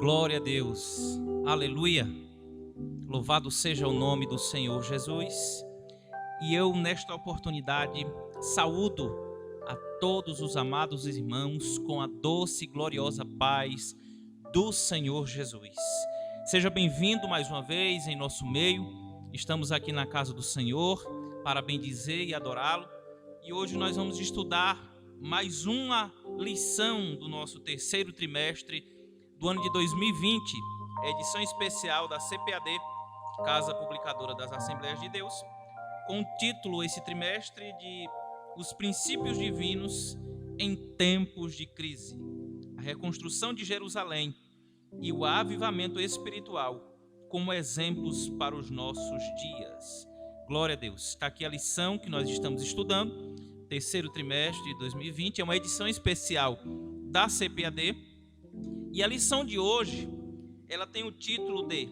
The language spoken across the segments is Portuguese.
Glória a Deus, aleluia, louvado seja o nome do Senhor Jesus. E eu nesta oportunidade saúdo a todos os amados irmãos com a doce e gloriosa paz do Senhor Jesus. Seja bem-vindo mais uma vez em nosso meio. Estamos aqui na casa do Senhor para bendizer e adorá-lo. E hoje nós vamos estudar mais uma lição do nosso terceiro trimestre do ano de 2020, edição especial da CPAD, Casa Publicadora das Assembleias de Deus, com o título esse trimestre de Os Princípios Divinos em Tempos de Crise, a reconstrução de Jerusalém e o avivamento espiritual como exemplos para os nossos dias. Glória a Deus. Está aqui a lição que nós estamos estudando, terceiro trimestre de 2020, é uma edição especial da CPAD. E a lição de hoje, ela tem o título de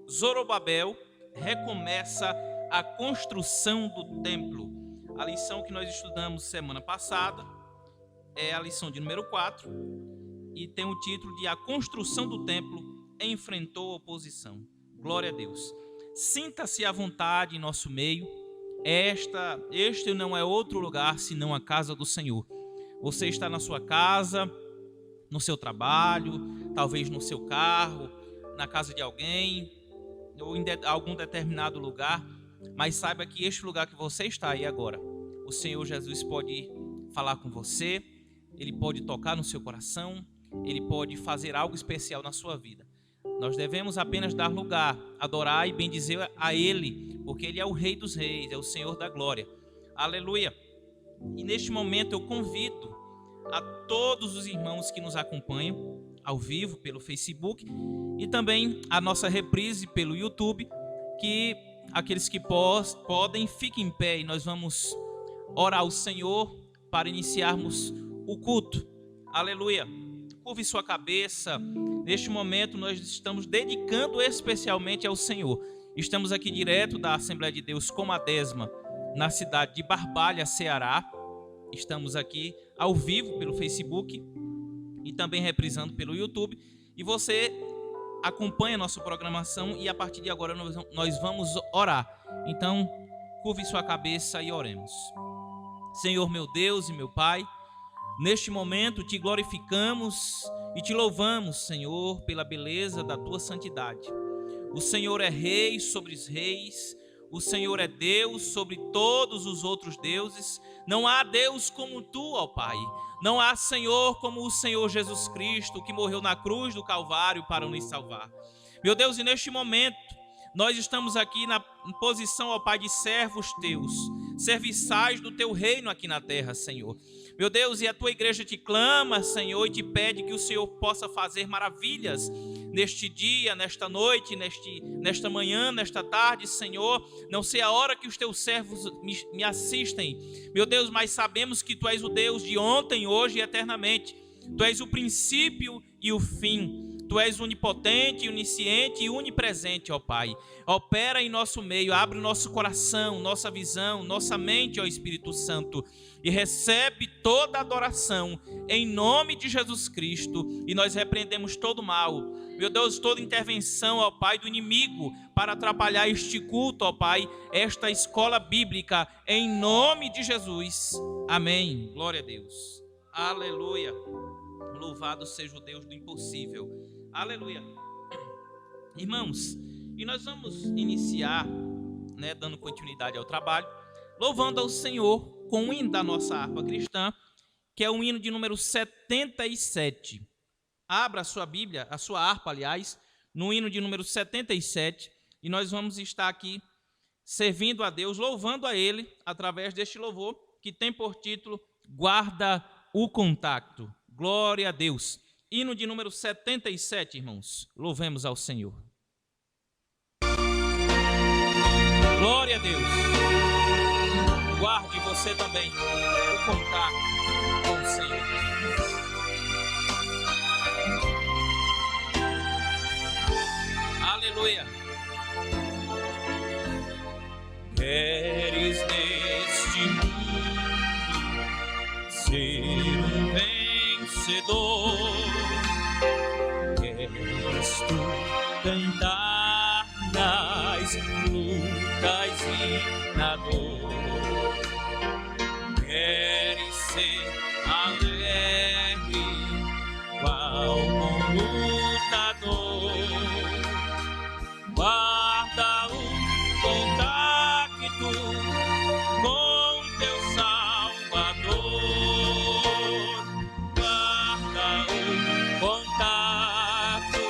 Zorobabel recomeça a construção do templo. A lição que nós estudamos semana passada é a lição de número 4 e tem o título de A Construção do Templo enfrentou oposição. Glória a Deus. Sinta-se à vontade em nosso meio. Este não é outro lugar senão a casa do Senhor. Você está na sua casa, no seu trabalho, talvez no seu carro, na casa de alguém, ou em algum determinado lugar, mas saiba que este lugar que você está aí agora, o Senhor Jesus pode falar com você, Ele pode tocar no seu coração, Ele pode fazer algo especial na sua vida. Nós devemos apenas dar lugar, adorar e bendizer a Ele, porque Ele é o Rei dos Reis, é o Senhor da Glória. Aleluia! E neste momento eu convido a todos os irmãos que nos acompanham ao vivo pelo Facebook e também a nossa reprise pelo YouTube, que aqueles que podem fiquem em pé e nós vamos orar ao Senhor para iniciarmos o culto. Aleluia! Curve sua cabeça. Neste momento nós estamos dedicando especialmente ao Senhor. Estamos aqui direto da Assembleia de Deus Comadesma, na cidade de Barbalha, Ceará. Estamos aqui ao vivo pelo Facebook e também reprisando pelo YouTube. E você acompanha a nossa programação e a partir de agora nós vamos orar. Então, curve sua cabeça e oremos. Senhor meu Deus e meu Pai, neste momento te glorificamos e te louvamos, Senhor, pela beleza da tua santidade. O Senhor é Rei sobre os reis. O Senhor é Deus sobre todos os outros deuses. Não há Deus como tu, ó Pai. Não há Senhor como o Senhor Jesus Cristo, que morreu na cruz do Calvário para nos salvar. Meu Deus, e neste momento, nós estamos aqui na posição, ó Pai, de servos teus, serviçais do teu reino aqui na terra, Senhor. Meu Deus, e a tua igreja te clama, Senhor, e te pede que o Senhor possa fazer maravilhas neste dia, nesta noite, nesta manhã, nesta tarde, Senhor. Não sei a hora que os teus servos me assistem, meu Deus, mas sabemos que tu és o Deus de ontem, hoje e eternamente. Tu és o princípio e o fim. Tu és onipotente, onisciente e onipresente, ó Pai. Opera em nosso meio, abre o nosso coração, nossa visão, nossa mente, ó Espírito Santo, e recebe toda a adoração em nome de Jesus Cristo. E nós repreendemos todo mal, meu Deus, toda intervenção, ó Pai, do inimigo para atrapalhar este culto, ó Pai, esta escola bíblica, em nome de Jesus. Amém. Glória a Deus. Aleluia. Louvado seja o Deus do impossível. Aleluia. Irmãos, e nós vamos iniciar, dando continuidade ao trabalho, louvando ao Senhor com o hino da nossa harpa cristã, que é o hino de número 77. Abra a sua Bíblia, a sua harpa, aliás, no hino de número 77, e nós vamos estar aqui servindo a Deus, louvando a Ele, através deste louvor, que tem por título Guarda o Contacto. Glória a Deus. Hino de número 77, irmãos. Louvemos ao Senhor. Glória a Deus. Guarde você também o contato com o Senhor. Aleluia. Queres neste mundo ser um vencedor, queres lutador, guarda o contacto com teu Salvador, guarda o contato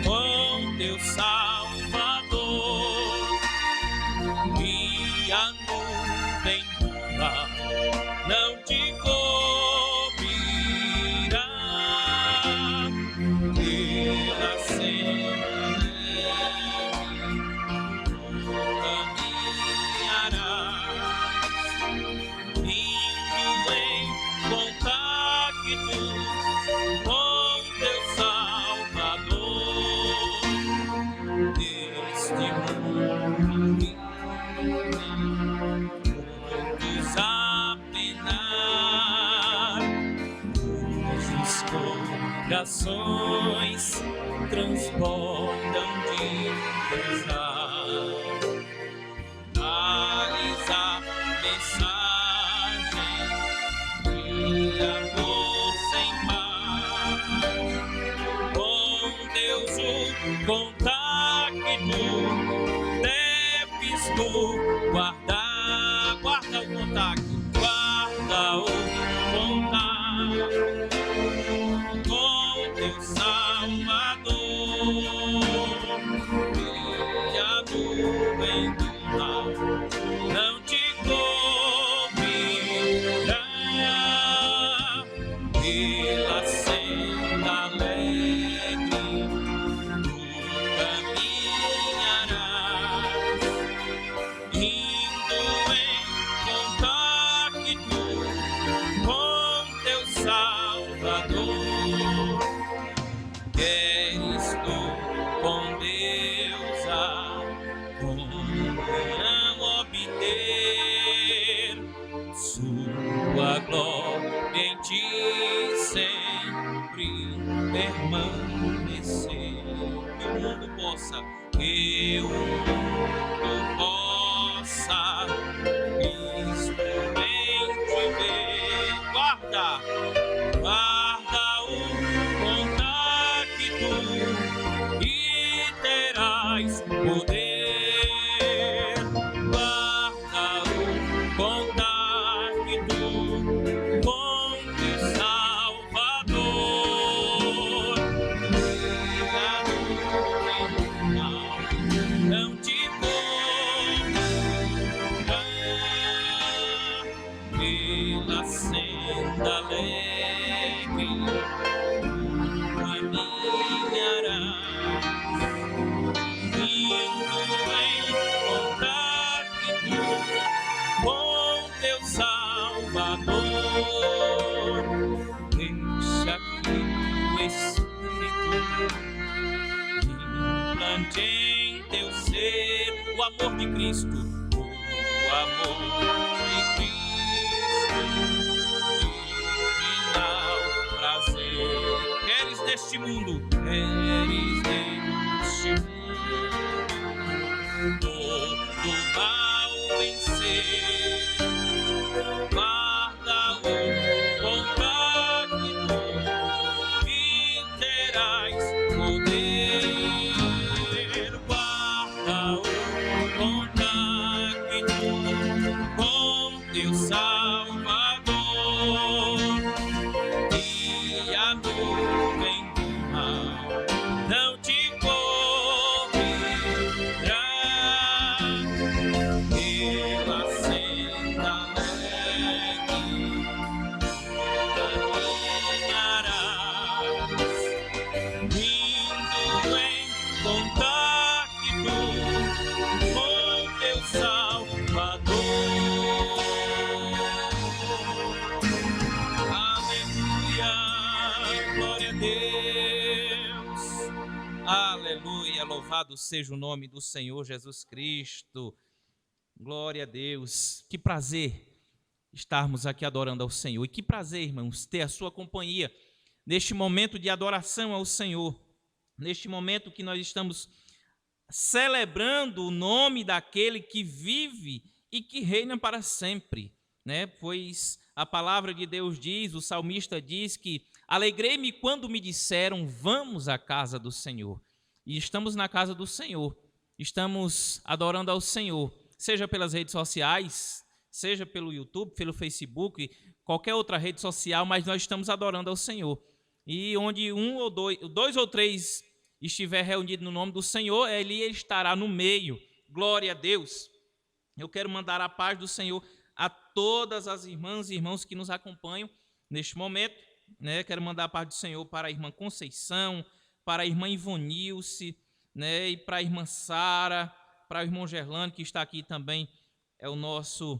com teu Salvador, e a nuvem pura não te cobrirá, pela senda caminharás, indo em contacto com teu Salvador, neste mundo todos a penar, cujos corações transbordam de pesar. Dá-lhes a mensagem de amor sem par, com Deus o contacto deves tu guardar. Guarda o contacto, guarda o contato com teu Salvador, e a nuvem do mal não te cobrirá, pela senda alegre tu caminharás, indo em contacto com teu Salvador. Queres tu com Deus a comunhão obter, sua glória em ti sempre permanecer. Que o mundo possa Cristo em te ver. Guarda o contacto e terás poder. Guarda o contacto com teu Salvador, não te cobrirá, pela senda alegre caminharás, indo em contacto com teu Salvador. Deixa que o Espírito implante em teu ser o amor de Cristo, o amor de Cristo, divinal prazer. Queres neste mundo, todo mal vencer. Guarda o contacto e terás poder. Guarda o contacto com teu Salvador, e a nuvem do mal não te cobrirá, pela senda alegre caminharás, indo em contacto com teu Salvador. Aleluia, glória a Deus. Aleluia, louvado seja o nome do Senhor Jesus Cristo. Glória a Deus. Que prazer estarmos aqui adorando ao Senhor. E que prazer, irmãos, ter a sua companhia neste momento de adoração ao Senhor. Neste momento que nós estamos celebrando o nome daquele que vive e que reina para sempre, né? Pois a palavra de Deus diz, o salmista diz que Alegrei-me quando me disseram, vamos à casa do Senhor. E estamos na casa do Senhor, estamos adorando ao Senhor, seja pelas redes sociais, seja pelo YouTube, pelo Facebook, qualquer outra rede social, mas nós estamos adorando ao Senhor. E onde dois ou três estiver reunido no nome do Senhor, Ele estará no meio. Glória a Deus. Eu quero mandar a paz do Senhor a todas as irmãs e irmãos que nos acompanham neste momento, né? Quero mandar a paz do Senhor para a irmã Conceição, para a irmã Ivonilce, né? E para a irmã Sara, para o irmão Gerlano, que está aqui também, é o nosso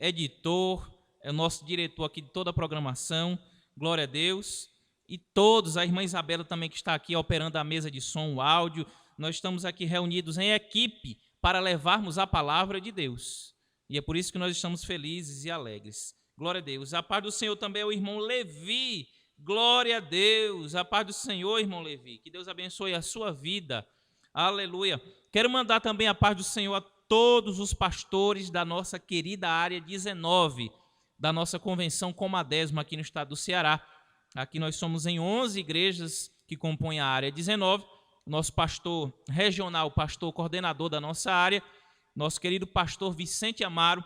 editor, é o nosso diretor aqui de toda a programação. Glória a Deus. E todos, a irmã Isabela também que está aqui operando a mesa de som, o áudio. Nós estamos aqui reunidos em equipe para levarmos a palavra de Deus. E é por isso que nós estamos felizes e alegres. Glória a Deus. A paz do Senhor também é o irmão Levi. Glória a Deus. A paz do Senhor, irmão Levi. Que Deus abençoe a sua vida. Aleluia. Quero mandar também a paz do Senhor a todos os pastores da nossa querida área 19, da nossa convenção Comadésima aqui no estado do Ceará. Aqui nós somos em 11 igrejas que compõem a área 19. Nosso pastor regional, pastor coordenador da nossa área, nosso querido pastor Vicente Amaro,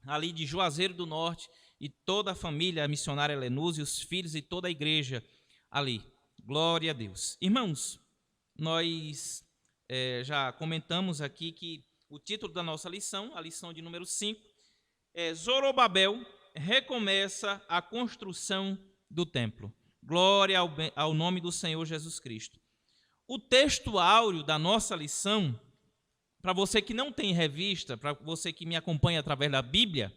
ali de Juazeiro do Norte, e toda a família a missionária Lenuse, os filhos e toda a igreja ali. Glória a Deus. Irmãos, nós já comentamos aqui que o título da nossa lição, a lição de número 5, é Zorobabel recomeça a construção do templo. Glória ao nome do Senhor Jesus Cristo. O texto áureo da nossa lição, para você que não tem revista, para você que me acompanha através da Bíblia,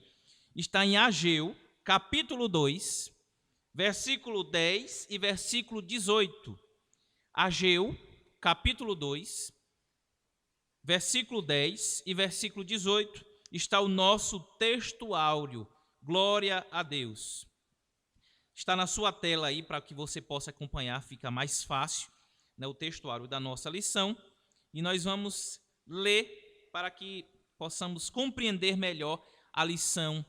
está em Ageu, capítulo 2, versículo 10 e versículo 18. Ageu, capítulo 2, versículo 10 e versículo 18, está o nosso texto áureo. Glória a Deus. Está na sua tela aí para que você possa acompanhar, fica mais fácil, né, o textuário da nossa lição. E nós vamos ler para que possamos compreender melhor a lição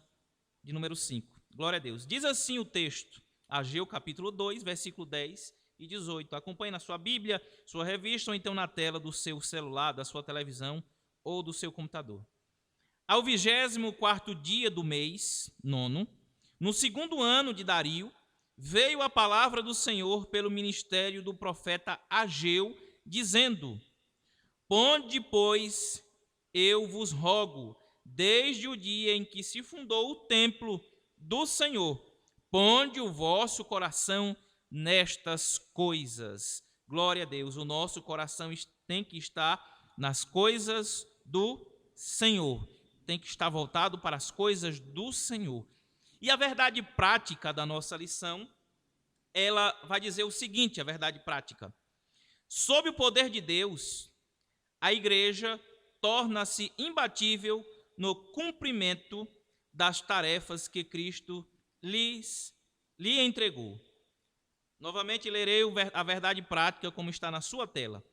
de número 5. Glória a Deus. Diz assim o texto, Ageu capítulo 2, versículo 10 e 18. Acompanhe na sua Bíblia, sua revista, ou então na tela do seu celular, da sua televisão ou do seu computador. Ao 24º dia do mês, 9º, no segundo ano de Dario, veio a palavra do Senhor pelo ministério do profeta Ageu, dizendo: Ponde, pois, eu vos rogo, desde o dia em que se fundou o templo do Senhor, ponde o vosso coração nestas coisas. Glória a Deus, o nosso coração tem que estar nas coisas do Senhor, tem que estar voltado para as coisas do Senhor. E a verdade prática da nossa lição, ela vai dizer o seguinte, a verdade prática. Sob o poder de Deus, a igreja torna-se imbatível no cumprimento das tarefas que Cristo lhe entregou. Novamente lerei a verdade prática como está na sua tela.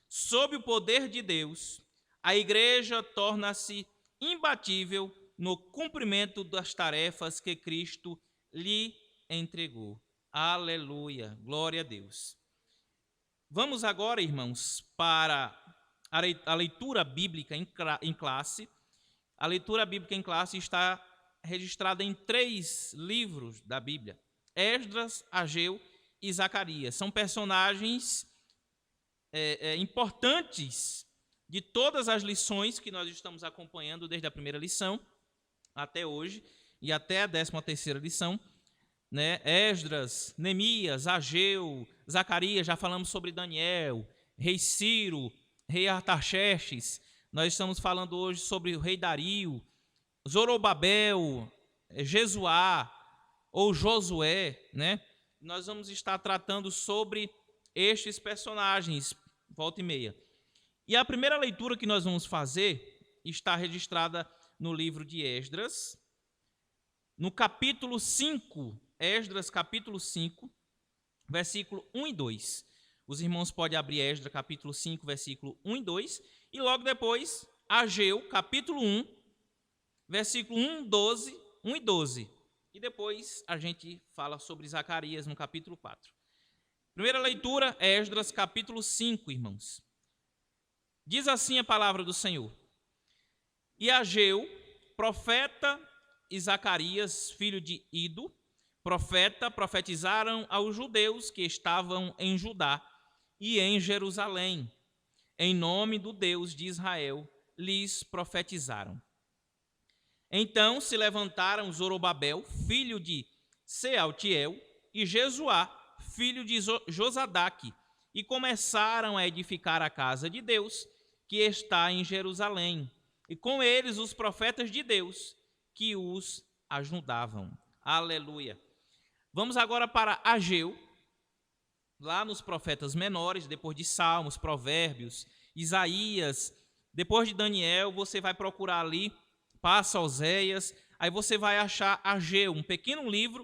Sob o poder de Deus, a igreja torna-se imbatível no cumprimento das tarefas que Cristo lhe entregou. Aleluia, glória a Deus. Vamos agora, irmãos, para a leitura bíblica em classe. A leitura bíblica em classe está registrada em 3 livros da Bíblia: Esdras, Ageu e Zacarias. São personagens importantes de todas as lições que nós estamos acompanhando desde a primeira lição até hoje e até a 13ª lição, né? Esdras, Neemias, Ageu, Zacarias, já falamos sobre Daniel, rei Ciro, rei Artaxerxes. Nós estamos falando hoje sobre o rei Dario, Zorobabel, Jesuá ou Josué, né? Nós vamos estar tratando sobre estes personagens, volta e meia. E a primeira leitura que nós vamos fazer está registrada no livro de Esdras, no capítulo 5, Esdras capítulo 5, versículo 1 e 2. Os irmãos podem abrir Esdras capítulo 5, versículo 1 e 2, e logo depois Ageu capítulo 1, versículo 1 e 12, e depois a gente fala sobre Zacarias no capítulo 4. Primeira leitura é Esdras capítulo 5, irmãos. Diz assim a palavra do Senhor: E Ageu, profeta, e Zacarias, filho de Ido, profeta, profetizaram aos judeus que estavam em Judá e em Jerusalém, em nome do Deus de Israel, lhes profetizaram. Então se levantaram Zorobabel, filho de Sealtiel, e Jesuá, filho de Josadaque, e começaram a edificar a casa de Deus, que está em Jerusalém, e com eles os profetas de Deus, que os ajudavam. Aleluia. Vamos agora para Ageu, lá nos profetas menores, depois de Salmos, Provérbios, Isaías, depois de Daniel, você vai procurar ali, passa Oséias, aí você vai achar Ageu, um pequeno livro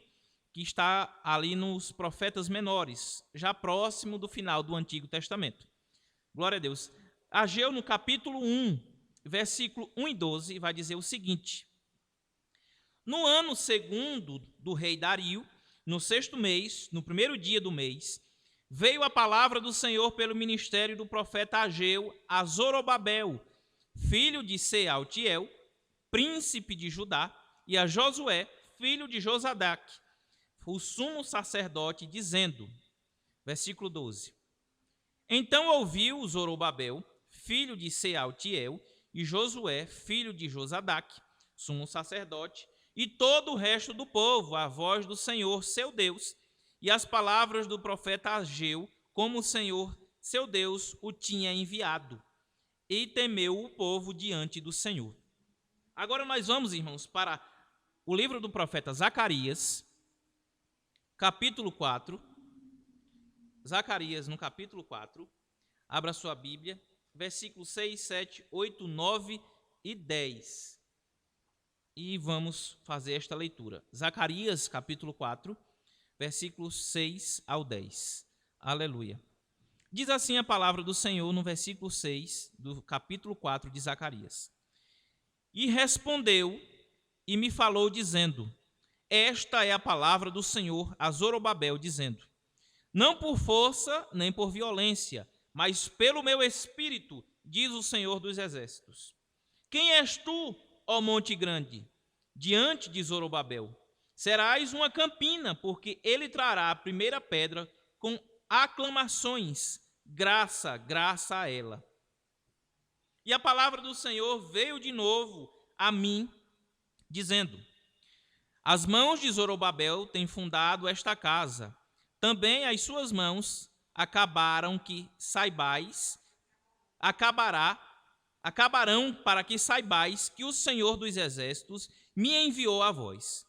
que está ali nos profetas menores, já próximo do final do Antigo Testamento. Glória a Deus. Ageu, no capítulo 1, versículo 1 e 12, vai dizer o seguinte: No ano segundo do rei Dario, no 6º mês, no primeiro dia do mês, veio a palavra do Senhor pelo ministério do profeta Ageu a Zorobabel, filho de Sealtiel, príncipe de Judá, e a Josué, filho de Josadaque, o sumo sacerdote, dizendo, versículo 12: Então ouviu Zorobabel, filho de Sealtiel, e Josué, filho de Josadaque, sumo sacerdote, e todo o resto do povo, a voz do Senhor, seu Deus, e as palavras do profeta Ageu, como o Senhor, seu Deus, o tinha enviado. E temeu o povo diante do Senhor. Agora nós vamos, irmãos, para o livro do profeta Zacarias, capítulo 4. Zacarias, no capítulo 4. Abra sua Bíblia, versículos 6, 7, 8, 9 e 10. E vamos fazer esta leitura. Zacarias, capítulo 4, versículos 6 ao 10. Aleluia. Diz assim a palavra do Senhor no versículo 6 do capítulo 4 de Zacarias. E respondeu e me falou, dizendo: Esta é a palavra do Senhor a Zorobabel, dizendo: Não por força nem por violência, mas pelo meu espírito, diz o Senhor dos exércitos. Quem és tu, ó monte grande? Diante de Zorobabel. Serás uma campina, porque ele trará a primeira pedra com aclamações, graça, graça a ela. E a palavra do Senhor veio de novo a mim, dizendo: As mãos de Zorobabel têm fundado esta casa, também as suas mãos acabarão para que saibais que o Senhor dos exércitos me enviou a vós.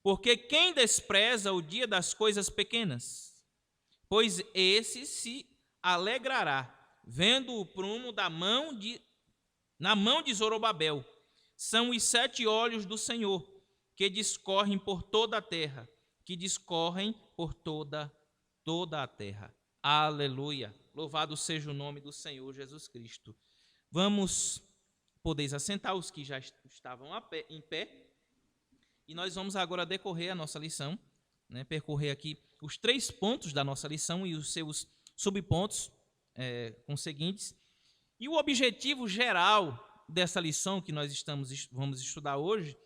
Porque quem despreza o dia das coisas pequenas? Pois esse se alegrará, vendo o prumo na mão de Zorobabel. São os 7 olhos do Senhor, que discorrem por toda a terra, toda a terra. Aleluia. Louvado seja o nome do Senhor Jesus Cristo. Podeis assentar os que já estavam em pé. E nós vamos agora decorrer a nossa lição, percorrer aqui os 3 pontos da nossa lição e os seus subpontos conseguintes. E o objetivo geral dessa lição que nós vamos estudar hoje,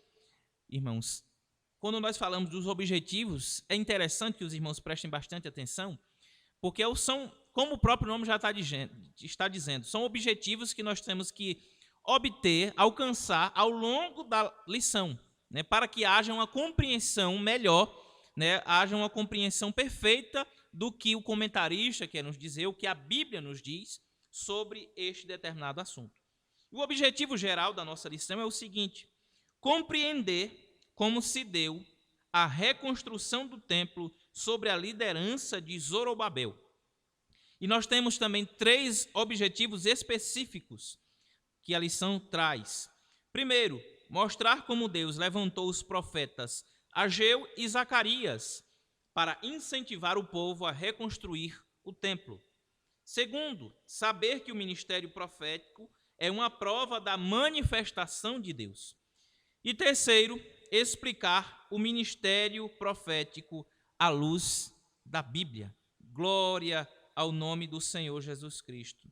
irmãos, quando nós falamos dos objetivos, é interessante que os irmãos prestem bastante atenção, porque são, como o próprio nome já está dizendo, são objetivos que nós temos que obter, alcançar ao longo da lição, para que haja uma compreensão melhor, haja uma compreensão perfeita do que o comentarista quer nos dizer, o que a Bíblia nos diz sobre este determinado assunto. O objetivo geral da nossa lição é o seguinte: compreender como se deu a reconstrução do templo sob a liderança de Zorobabel. E nós temos também 3 objetivos específicos que a lição traz. Primeiro, mostrar como Deus levantou os profetas Ageu e Zacarias para incentivar o povo a reconstruir o templo. Segundo, saber que o ministério profético é uma prova da manifestação de Deus. E terceiro, explicar o ministério profético à luz da Bíblia. Glória ao nome do Senhor Jesus Cristo.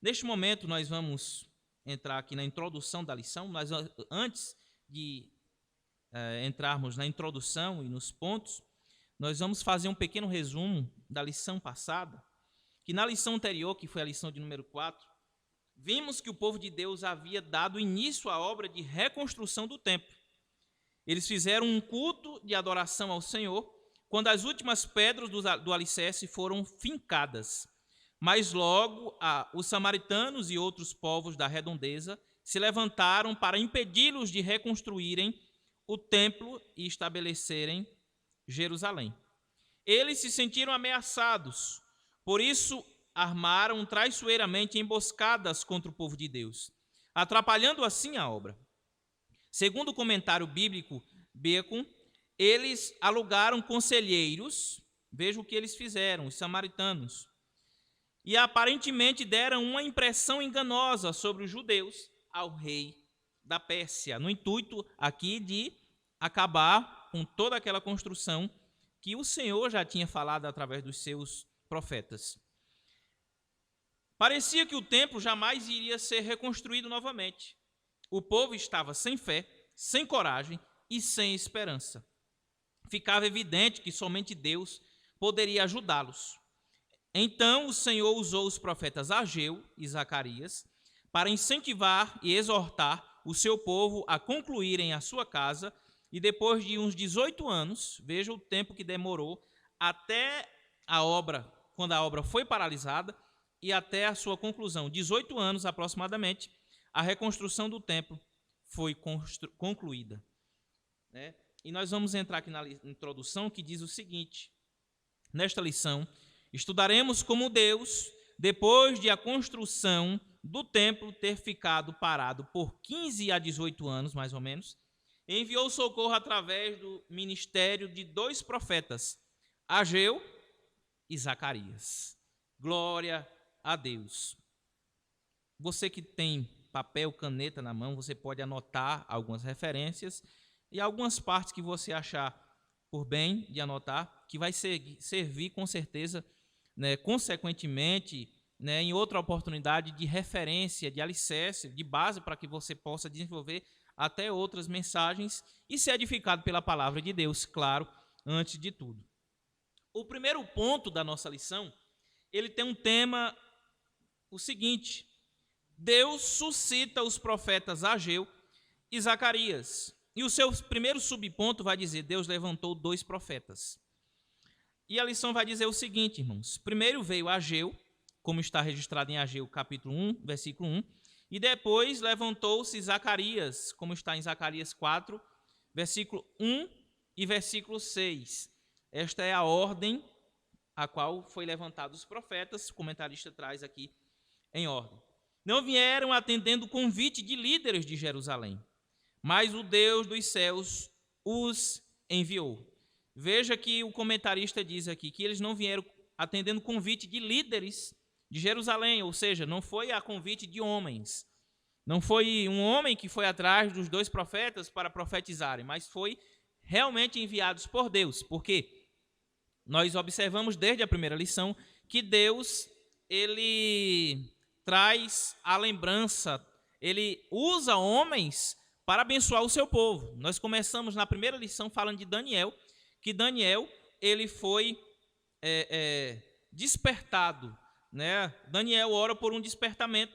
Neste momento, nós vamos entrar aqui na introdução da lição. Mas antes de entrarmos na introdução e nos pontos, nós vamos fazer um pequeno resumo da lição passada, que na lição anterior, que foi a lição de número 4, vimos que o povo de Deus havia dado início à obra de reconstrução do templo. Eles fizeram um culto de adoração ao Senhor quando as últimas pedras do alicerce foram fincadas. Mas logo os samaritanos e outros povos da redondeza se levantaram para impedi-los de reconstruírem o templo e estabelecerem Jerusalém. Eles se sentiram ameaçados, por isso armaram traiçoeiramente emboscadas contra o povo de Deus, atrapalhando assim a obra. Segundo o comentário bíblico Bacon, eles alugaram conselheiros, veja o que eles fizeram, os samaritanos, e aparentemente deram uma impressão enganosa sobre os judeus ao rei da Pérsia, no intuito aqui de acabar com toda aquela construção que o Senhor já tinha falado através dos seus profetas. Parecia que o templo jamais iria ser reconstruído novamente. O povo estava sem fé, sem coragem e sem esperança. Ficava evidente que somente Deus poderia ajudá-los. Então o Senhor usou os profetas Ageu e Zacarias para incentivar e exortar o seu povo a concluírem a sua casa, e depois de uns 18 anos, veja o tempo que demorou até a obra, quando a obra foi paralisada, e até a sua conclusão, 18 anos aproximadamente, a reconstrução do templo foi concluída. E nós vamos entrar aqui na introdução, que diz o seguinte: nesta lição, estudaremos como Deus, depois de a construção do templo ter ficado parado por 15 a 18 anos, mais ou menos, enviou socorro através do ministério de 2 profetas, Ageu e Zacarias. Glória a Deus. Você que tem papel, caneta na mão, você pode anotar algumas referências e algumas partes que você achar por bem de anotar, que vai servir com certeza, consequentemente, em outra oportunidade, de referência, de alicerce, de base, para que você possa desenvolver até outras mensagens e ser edificado pela palavra de Deus, claro, antes de tudo. O primeiro ponto da nossa lição, ele tem um tema, o seguinte: Deus suscita os profetas Ageu e Zacarias. E o seu primeiro subponto vai dizer: Deus levantou 2 profetas. E a lição vai dizer o seguinte, irmãos: primeiro veio Ageu, como está registrado em Ageu capítulo 1, versículo 1, e depois levantou-se Zacarias, como está em Zacarias 4, versículo 1 e versículo 6. Esta é a ordem a qual foi levantados os profetas, o comentarista traz aqui em ordem. Não vieram atendendo o convite de líderes de Jerusalém, mas o Deus dos céus os enviou. Veja que o comentarista diz aqui que eles não vieram atendendo o convite de líderes de Jerusalém, ou seja, não foi a convite de homens. Não foi um homem que foi atrás dos 2 profetas para profetizarem, mas foi realmente enviados por Deus. Porque nós observamos desde a primeira lição que Deus, ele traz a lembrança, ele usa homens para abençoar o seu povo. Nós começamos na primeira lição falando de Daniel, que Daniel, ele foi despertado, Daniel ora por um despertamento,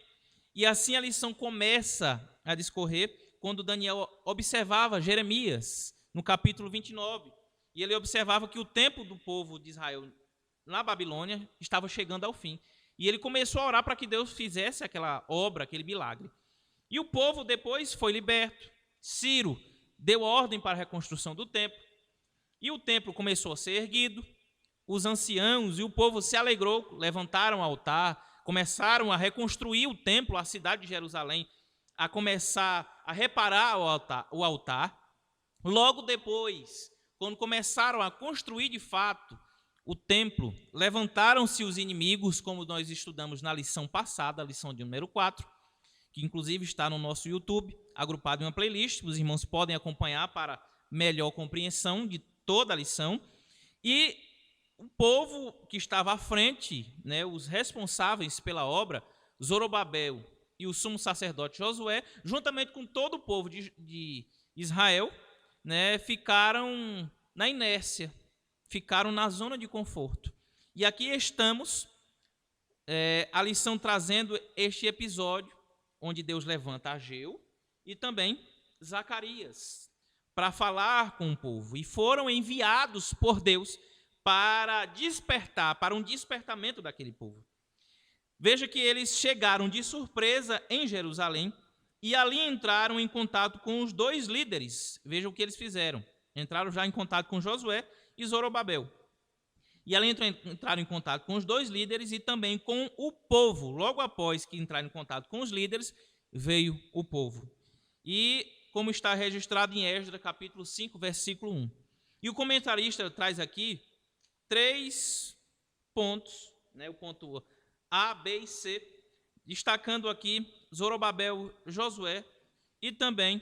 e assim a lição começa a discorrer quando Daniel observava Jeremias, no capítulo 29, e ele observava que o tempo do povo de Israel na Babilônia estava chegando ao fim, e ele começou a orar para que Deus fizesse aquela obra, aquele milagre. E o povo depois foi liberto. Ciro deu ordem para a reconstrução do templo, e o templo começou a ser erguido. Os anciãos e o povo se alegrou, levantaram o altar, começaram a reconstruir o templo, a cidade de Jerusalém, a começar a reparar o altar. Logo depois, quando começaram a construir de fato o templo, levantaram-se os inimigos, como nós estudamos na lição passada, a lição de número 4, que inclusive está no nosso YouTube, agrupado em uma playlist. Os irmãos podem acompanhar para melhor compreensão de toda a lição. E o povo que estava à frente, né, os responsáveis pela obra, Zorobabel e o sumo sacerdote Josué, juntamente com todo o povo de Israel, né, ficaram na inércia, ficaram na zona de conforto. E aqui estamos, a lição trazendo este episódio, onde Deus levanta Ageu e também Zacarias, para falar com o povo. E foram enviados por Deus para despertar, para um despertamento daquele povo. Veja que eles chegaram de surpresa em Jerusalém e ali entraram em contato com os dois líderes. Veja o que eles fizeram. Entraram já em contato com Josué e Zorobabel. E ali entraram em contato com os dois líderes e também com o povo. Logo após que entraram em contato com os líderes, veio o povo. E como está registrado em Esdras, capítulo 5, versículo 1. E o comentarista traz aqui 3 pontos, né, o ponto A, B e C, destacando aqui Zorobabel, Josué e também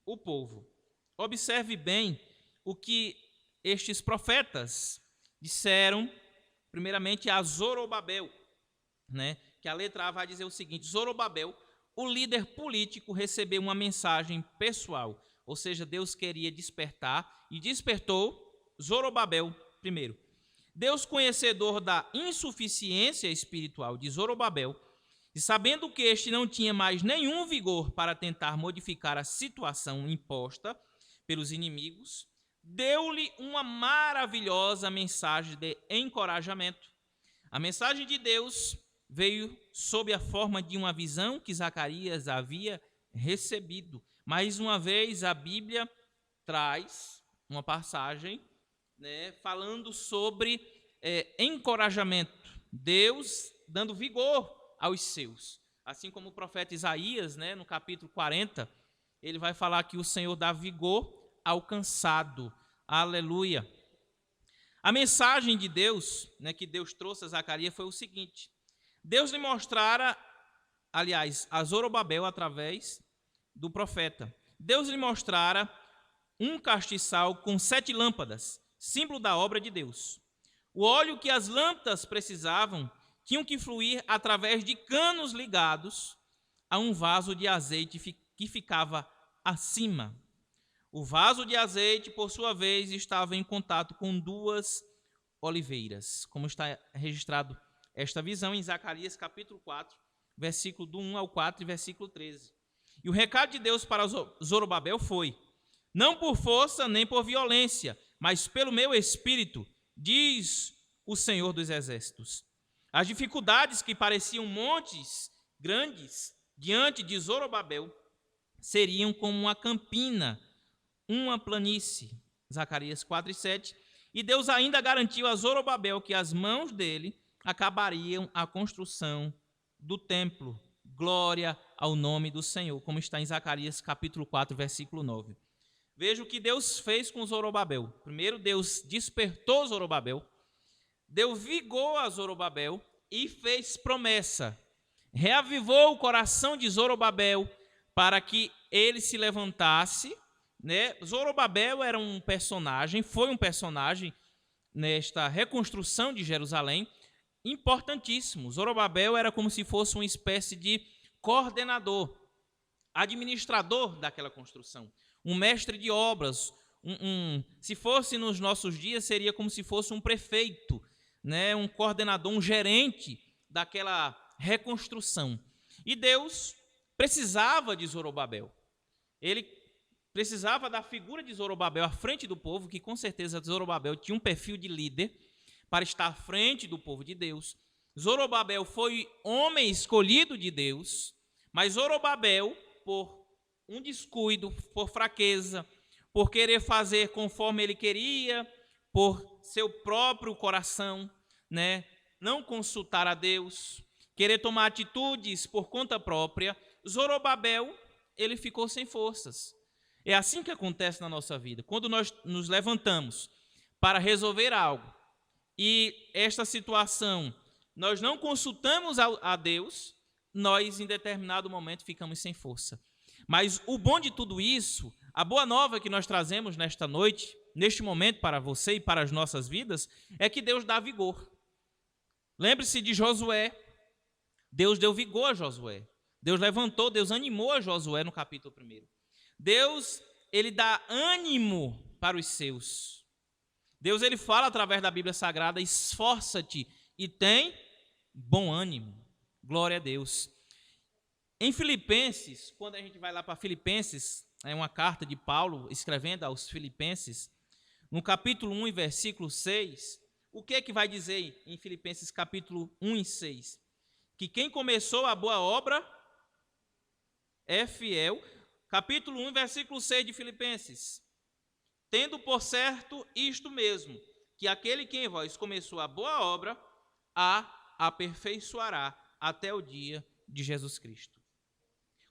o povo. Observe bem o que estes profetas disseram, primeiramente a Zorobabel, né, que a letra A vai dizer o seguinte: Zorobabel, o líder político, recebeu uma mensagem pessoal, ou seja, Deus queria despertar e despertou Zorobabel primeiro. Deus, conhecedor da insuficiência espiritual de Zorobabel, e sabendo que este não tinha mais nenhum vigor para tentar modificar a situação imposta pelos inimigos, deu-lhe uma maravilhosa mensagem de encorajamento. A mensagem de Deus veio sob a forma de uma visão que Zacarias havia recebido. Mais uma vez, a Bíblia traz uma passagem, né, falando sobre encorajamento. Deus dando vigor aos seus. Assim como o profeta Isaías, né, no capítulo 40, ele vai falar que o Senhor dá vigor ao cansado. Aleluia. A mensagem de Deus, né, que Deus trouxe a Zacarias foi o seguinte: Deus lhe mostrara, aliás, a Zorobabel através do profeta, Deus lhe mostrara um castiçal com 7 lâmpadas, símbolo da obra de Deus. O óleo que as lâmpadas precisavam tinham que fluir através de canos ligados a um vaso de azeite que ficava acima. O vaso de azeite, por sua vez, estava em contato com 2 oliveiras, como está registrado esta visão em Zacarias capítulo 4, versículo do 1 ao 4 e versículo 13. E o recado de Deus para Zorobabel foi: não por força nem por violência, mas pelo meu espírito, diz o Senhor dos Exércitos. As dificuldades que pareciam montes grandes diante de Zorobabel seriam como uma campina, uma planície. Zacarias 4 e 7. E Deus ainda garantiu a Zorobabel que as mãos dele acabariam a construção do templo. Glória ao nome do Senhor, como está em Zacarias capítulo 4, versículo 9. Veja o que Deus fez com Zorobabel. Primeiro, Deus despertou Zorobabel, deu vigor a Zorobabel e fez promessa. Reavivou o coração de Zorobabel para que ele se levantasse, né? Zorobabel era um personagem, foi um personagem nesta reconstrução de Jerusalém, importantíssimo. Zorobabel era como se fosse uma espécie de coordenador, administrador daquela construção, um mestre de obras, se fosse nos nossos dias, seria como se fosse um prefeito, né? Um coordenador, um gerente daquela reconstrução. E Deus precisava de Zorobabel. Ele precisava da figura de Zorobabel à frente do povo, que com certeza Zorobabel tinha um perfil de líder para estar à frente do povo de Deus. Zorobabel foi homem escolhido de Deus, mas Zorobabel, por um descuido, por fraqueza, por querer fazer conforme ele queria, por seu próprio coração, né, não consultar a Deus, querer tomar atitudes por conta própria, Zorobabel, ele ficou sem forças. É assim que acontece na nossa vida. Quando nós nos levantamos para resolver algo e esta situação nós não consultamos a Deus, nós em determinado momento ficamos sem força. Mas o bom de tudo isso, a boa nova que nós trazemos nesta noite, neste momento para você e para as nossas vidas, é que Deus dá vigor. Lembre-se de Josué. Deus deu vigor a Josué. Deus levantou, Deus animou a Josué no capítulo 1. Deus, ele dá ânimo para os seus. Deus, ele fala através da Bíblia Sagrada: esforça-te e tem bom ânimo. Glória a Deus. Em Filipenses, quando a gente vai lá para Filipenses, é uma carta de Paulo escrevendo aos Filipenses, no capítulo 1 e versículo 6, o que é que vai dizer em Filipenses capítulo 1 e 6? Que quem começou a boa obra é fiel. Capítulo 1, versículo 6 de Filipenses. Tendo por certo isto mesmo, que aquele que em vós começou a boa obra, a aperfeiçoará até o dia de Jesus Cristo.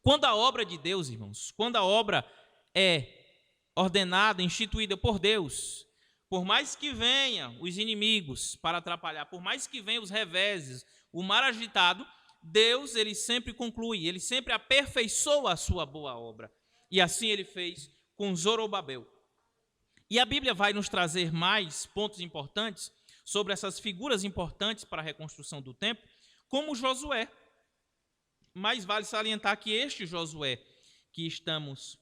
Quando a obra de Deus, irmãos, quando a obra é ordenada, instituída por Deus, por mais que venham os inimigos para atrapalhar, por mais que venham os reveses, o mar agitado, Deus, ele sempre conclui, ele sempre aperfeiçoa a sua boa obra. E assim ele fez com Zorobabel. E a Bíblia vai nos trazer mais pontos importantes sobre essas figuras importantes para a reconstrução do templo, como Josué. Mas vale salientar que este Josué que estamos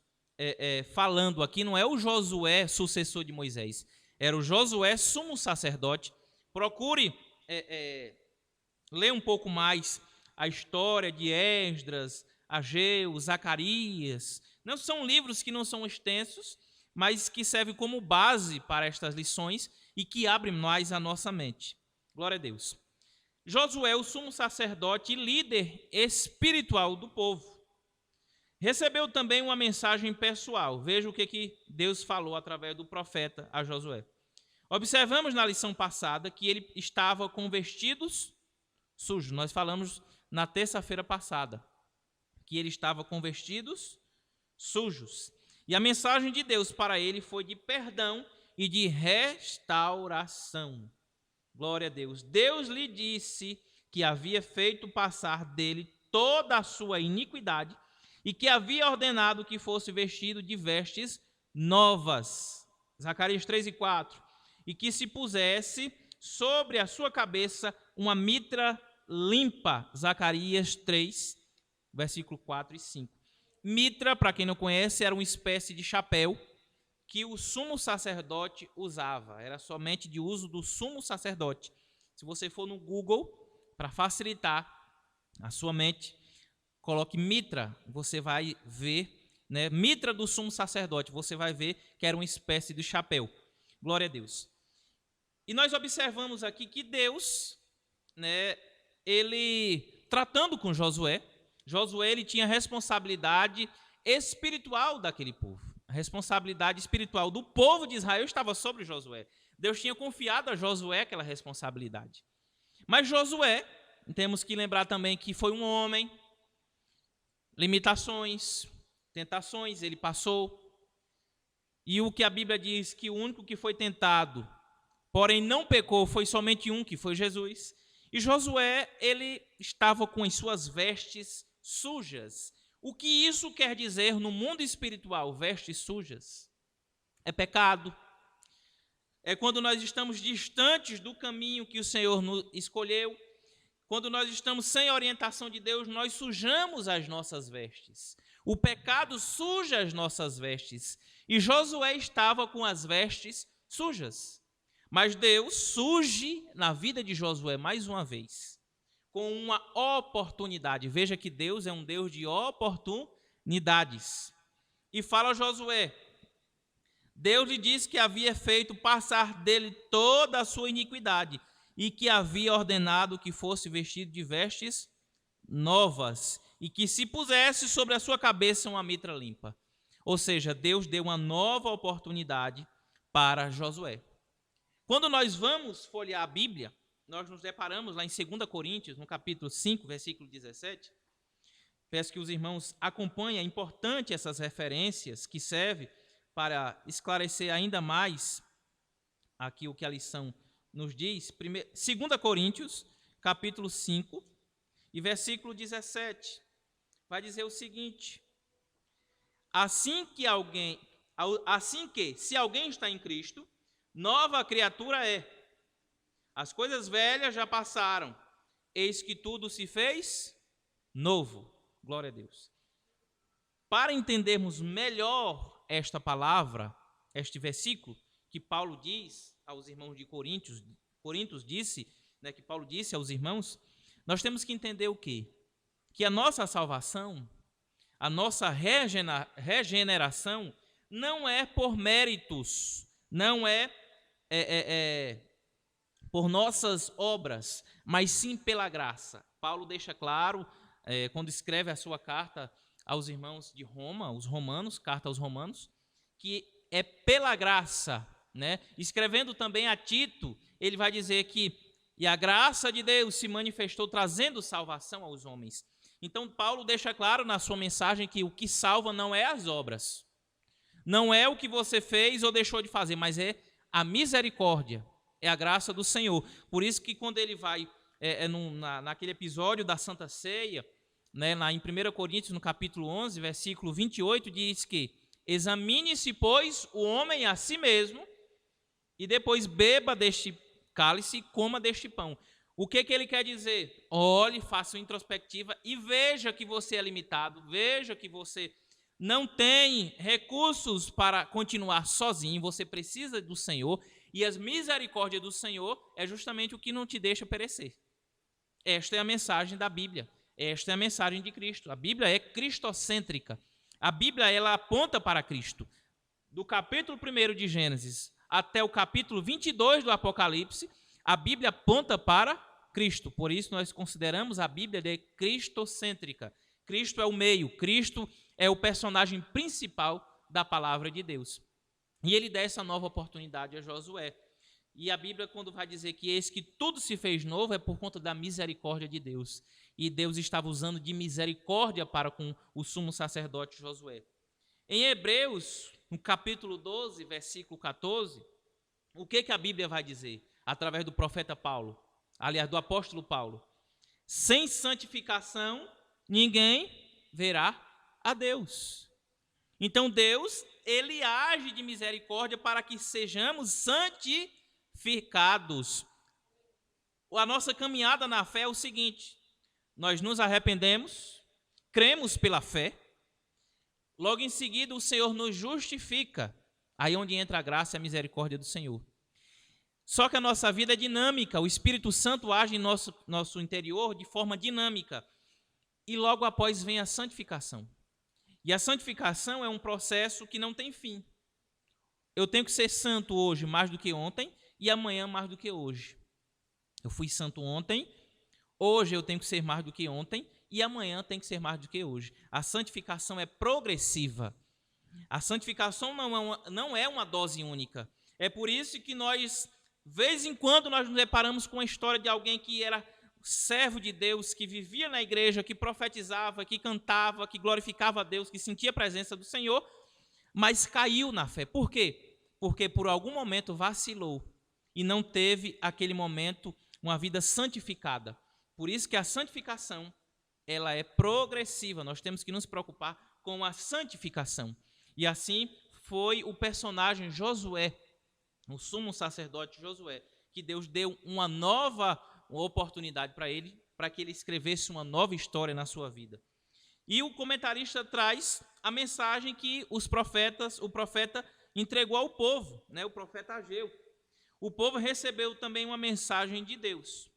falando aqui não é o Josué sucessor de Moisés, era o Josué sumo sacerdote. Procure ler um pouco mais a história de Esdras, Ageu, Zacarias. Não são livros que não são extensos, mas que servem como base para estas lições e que abrem mais a nossa mente. Glória a Deus. Josué, o sumo sacerdote e líder espiritual do povo, recebeu também uma mensagem pessoal. Veja o que Deus falou através do profeta a Josué. Observamos na lição passada que ele estava com vestidos sujos. Nós falamos na terça-feira passada que ele estava com vestidos sujos. E a mensagem de Deus para ele foi de perdão e de restauração. Glória a Deus. Deus lhe disse que havia feito passar dele toda a sua iniquidade e que havia ordenado que fosse vestido de vestes novas. Zacarias 3 e 4. E que se pusesse sobre a sua cabeça uma mitra limpa. Zacarias 3, versículo 4 e 5. Mitra, para quem não conhece, era uma espécie de chapéu que o sumo sacerdote usava. Era somente de uso do sumo sacerdote. Se você for no Google, para facilitar a sua mente, coloque mitra, você vai ver, né, mitra do sumo sacerdote, você vai ver que era uma espécie de chapéu. Glória a Deus. E nós observamos aqui que Deus, né, ele tratando com Josué, ele tinha responsabilidade espiritual daquele povo. A responsabilidade espiritual do povo de Israel estava sobre Josué. Deus tinha confiado a Josué aquela responsabilidade. Mas Josué, temos que lembrar também que foi um homem, limitações, tentações, ele passou. E o que a Bíblia diz que o único que foi tentado, porém não pecou, foi somente um, que foi Jesus. E Josué, ele estava com as suas vestes sujas. O que isso quer dizer no mundo espiritual? Vestes sujas é pecado. É quando nós estamos distantes do caminho que o Senhor nos escolheu. Quando nós estamos sem a orientação de Deus, nós sujamos as nossas vestes. O pecado suja as nossas vestes. E Josué estava com as vestes sujas. Mas Deus surge na vida de Josué mais uma vez, com uma oportunidade. Veja que Deus é um Deus de oportunidades. E fala a Josué, Deus lhe disse que havia feito passar dele toda a sua iniquidade e que havia ordenado que fosse vestido de vestes novas e que se pusesse sobre a sua cabeça uma mitra limpa. Ou seja, Deus deu uma nova oportunidade para Josué. Quando nós vamos folhear a Bíblia, nós nos deparamos lá em 2 Coríntios, no capítulo 5, versículo 17. Peço que os irmãos acompanhem, é importante essas referências que servem para esclarecer ainda mais aqui o que a lição nos diz. 2 Coríntios, capítulo 5, E versículo 17 vai dizer o seguinte: assim que, se alguém está em Cristo, nova criatura é. As coisas velhas já passaram, eis que tudo se fez novo. Glória a Deus. Para entendermos melhor esta palavra, este versículo, que Paulo diz aos irmãos de Coríntios disse, né, que Paulo disse aos irmãos, nós temos que entender o quê? Que a nossa salvação, a nossa regeneração, não é por méritos, não é por nossas obras, mas sim pela graça. Paulo deixa claro, quando escreve a sua carta aos irmãos de Roma, os romanos, carta aos romanos, que é pela graça, né? Escrevendo também a Tito, ele vai dizer que e a graça de Deus se manifestou trazendo salvação aos homens. Então Paulo deixa claro na sua mensagem que o que salva não é as obras, não é o que você fez ou deixou de fazer, mas é a misericórdia, é a graça do Senhor. Por isso que quando ele vai naquele episódio da Santa Ceia, né, lá em 1 Coríntios, no capítulo 11, versículo 28, diz que examine-se, pois, o homem a si mesmo, e depois beba deste cálice e coma deste pão. O que ele quer dizer? Olhe, faça uma introspectiva e veja que você é limitado, veja que você não tem recursos para continuar sozinho, você precisa do Senhor, e as misericórdias do Senhor é justamente o que não te deixa perecer. Esta é a mensagem da Bíblia, esta é a mensagem de Cristo. A Bíblia é cristocêntrica. A Bíblia, ela aponta para Cristo. Do capítulo 1 de Gênesis até o capítulo 22 do Apocalipse, a Bíblia aponta para Cristo. Por isso nós consideramos a Bíblia de cristocêntrica. Cristo é o meio, Cristo é o personagem principal da palavra de Deus. E ele dá essa nova oportunidade a Josué. E a Bíblia, quando vai dizer que eis que tudo se fez novo, é por conta da misericórdia de Deus. E Deus estava usando de misericórdia para com o sumo sacerdote Josué. Em Hebreus, no capítulo 12, versículo 14, o que a Bíblia vai dizer? Através do profeta Paulo, aliás, do apóstolo Paulo. Sem santificação, ninguém verá a Deus. Então Deus, ele age de misericórdia para que sejamos santificados. A nossa caminhada na fé é o seguinte: nós nos arrependemos, cremos pela fé, logo em seguida o Senhor nos justifica, aí onde entra a graça e a misericórdia do Senhor. Só que a nossa vida é dinâmica, o Espírito Santo age em nosso interior de forma dinâmica, e logo após vem a santificação. E a santificação é um processo que não tem fim. Eu tenho que ser santo hoje mais do que ontem e amanhã mais do que hoje. Eu fui santo ontem, hoje eu tenho que ser mais do que ontem e amanhã tem que ser mais do que hoje. A santificação é progressiva. A santificação não é uma dose única. É por isso que nós, vez em quando, nós nos deparamos com a história de alguém que era servo de Deus, que vivia na igreja, que profetizava, que cantava, que glorificava a Deus, que sentia a presença do Senhor, mas caiu na fé. Por quê? Porque por algum momento vacilou e não teve aquele momento uma vida santificada. Por isso que a santificação, ela é progressiva. Nós temos que nos preocupar com a santificação. E assim foi o personagem Josué, o sumo sacerdote Josué, que Deus deu uma nova oportunidade para ele, para que ele escrevesse uma nova história na sua vida. E o comentarista traz a mensagem que o profeta entregou ao povo, né? O profeta Ageu. O povo recebeu também uma mensagem de Deus.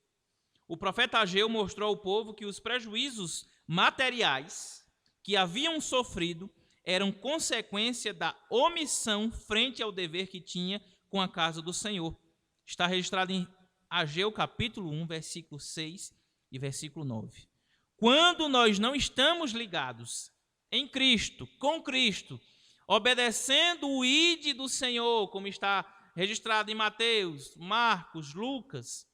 O profeta Ageu mostrou ao povo que os prejuízos materiais que haviam sofrido eram consequência da omissão frente ao dever que tinha com a casa do Senhor. Está registrado em Ageu capítulo 1, versículo 6 e versículo 9. Quando nós não estamos ligados em Cristo, com Cristo, obedecendo o ide do Senhor, como está registrado em Mateus, Marcos, Lucas,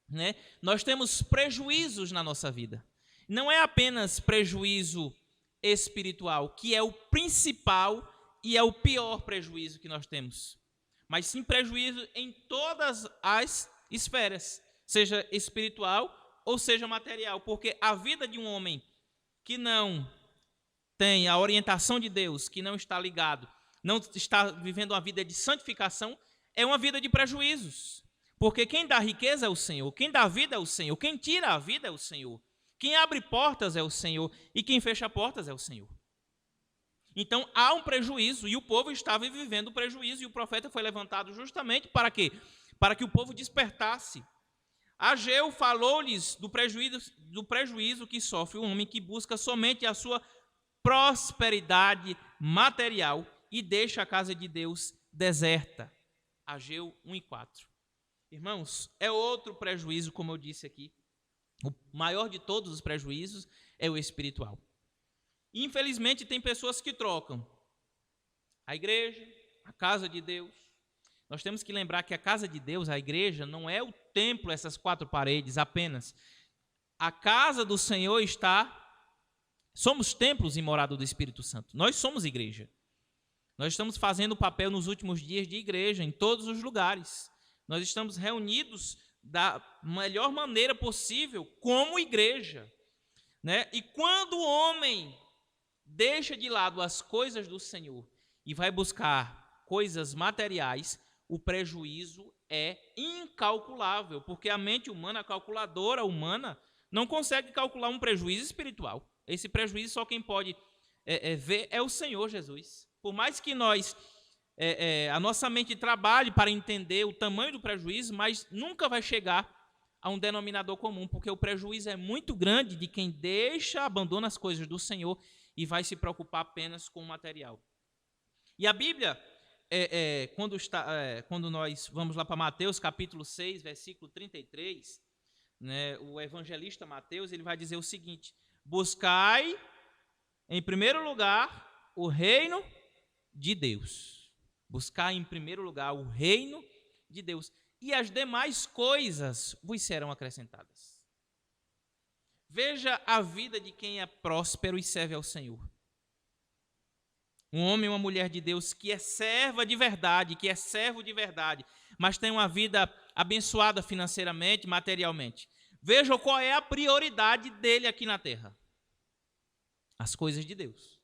né? Nós temos prejuízos na nossa vida. Não é apenas prejuízo espiritual, que é o principal e é o pior prejuízo que nós temos, mas sim prejuízo em todas as esferas, seja espiritual ou seja material, porque a vida de um homem que não tem a orientação de Deus, que não está ligado, não está vivendo uma vida de santificação, é uma vida de prejuízos. Porque quem dá riqueza é o Senhor, quem dá vida é o Senhor, quem tira a vida é o Senhor, quem abre portas é o Senhor e quem fecha portas é o Senhor. Então há um prejuízo e o povo estava vivendo o prejuízo e o profeta foi levantado justamente para quê? Para que o povo despertasse. Ageu falou-lhes do prejuízo que sofre o homem que busca somente a sua prosperidade material e deixa a casa de Deus deserta. Ageu 1:4. Irmãos, é outro prejuízo, como eu disse aqui. O maior de todos os prejuízos é o espiritual. Infelizmente, tem pessoas que trocam a igreja, a casa de Deus. Nós temos que lembrar que a casa de Deus, a igreja, não é o templo, essas 4 paredes apenas. A casa do Senhor somos templos e morada do Espírito Santo. Nós somos igreja. Nós estamos fazendo o papel nos últimos dias de igreja, em todos os lugares. Nós estamos reunidos da melhor maneira possível como igreja, né? E quando o homem deixa de lado as coisas do Senhor e vai buscar coisas materiais, o prejuízo é incalculável, porque a mente humana, a calculadora humana, não consegue calcular um prejuízo espiritual. Esse prejuízo só quem pode ver é o Senhor Jesus. Por mais que a nossa mente trabalhe para entender o tamanho do prejuízo, mas nunca vai chegar a um denominador comum, porque o prejuízo é muito grande de quem abandona as coisas do Senhor e vai se preocupar apenas com o material. E a Bíblia, quando nós vamos lá para Mateus, capítulo 6, versículo 33, né, o evangelista Mateus, ele vai dizer o seguinte: buscai, em primeiro lugar, o reino de Deus. Buscar em primeiro lugar o reino de Deus, e as demais coisas vos serão acrescentadas. Veja a vida de quem é próspero e serve ao Senhor. Um homem e uma mulher de Deus que é serva de verdade, que é servo de verdade, mas tem uma vida abençoada financeiramente, materialmente. Veja qual é a prioridade dele aqui na terra: as coisas de Deus.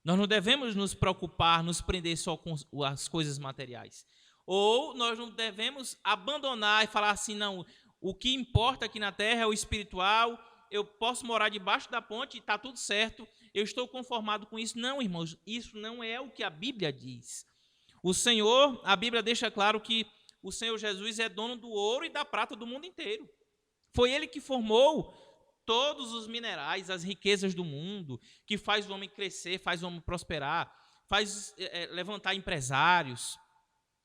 Nós não devemos nos preocupar, nos prender só com as coisas materiais. Ou nós não devemos abandonar e falar assim, não, o que importa aqui na terra é o espiritual, eu posso morar debaixo da ponte e está tudo certo, eu estou conformado com isso. Não, irmãos, isso não é o que a Bíblia diz. O Senhor, a Bíblia deixa claro que o Senhor Jesus é dono do ouro e da prata do mundo inteiro. Foi Ele que formou todos os minerais, as riquezas do mundo, que faz o homem crescer, faz o homem prosperar, faz levantar empresários,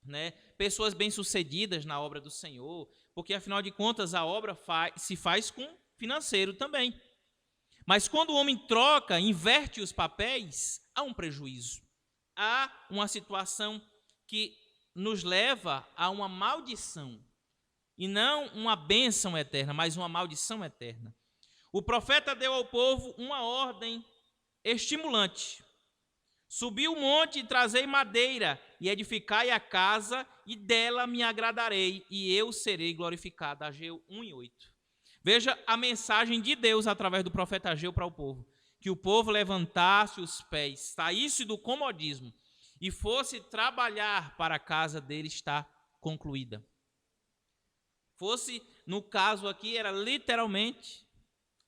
né? Pessoas bem-sucedidas na obra do Senhor, porque afinal de contas a obra se faz com financeiro também. Mas quando o homem troca, inverte os papéis, há um prejuízo. Há uma situação que nos leva a uma maldição, e não uma bênção eterna, mas uma maldição eterna. O profeta deu ao povo uma ordem estimulante: subi o monte e trazei madeira, e edificai a casa, e dela me agradarei, e eu serei glorificado. Ageu 1:8. Veja a mensagem de Deus através do profeta Ageu para o povo: que o povo levantasse os pés, saísse do comodismo e fosse trabalhar para a casa dele estar concluída. Fosse, no caso aqui, era literalmente,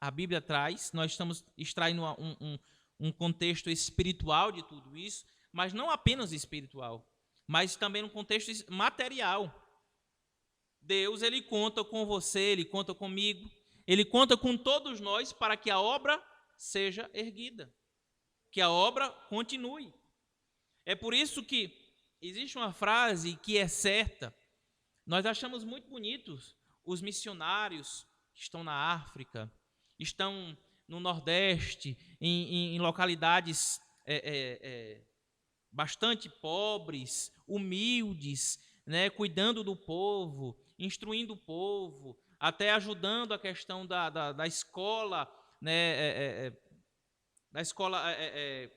a Bíblia traz, nós estamos extraindo um contexto espiritual de tudo isso, mas não apenas espiritual, mas também no contexto material. Deus, Ele conta com você, Ele conta comigo, Ele conta com todos nós para que a obra seja erguida, que a obra continue. É por isso que existe uma frase que é certa. Nós achamos muito bonitos os missionários que estão na África, estão no Nordeste, em localidades bastante pobres, humildes, né, cuidando do povo, instruindo o povo, até ajudando a questão da escola, né, da escola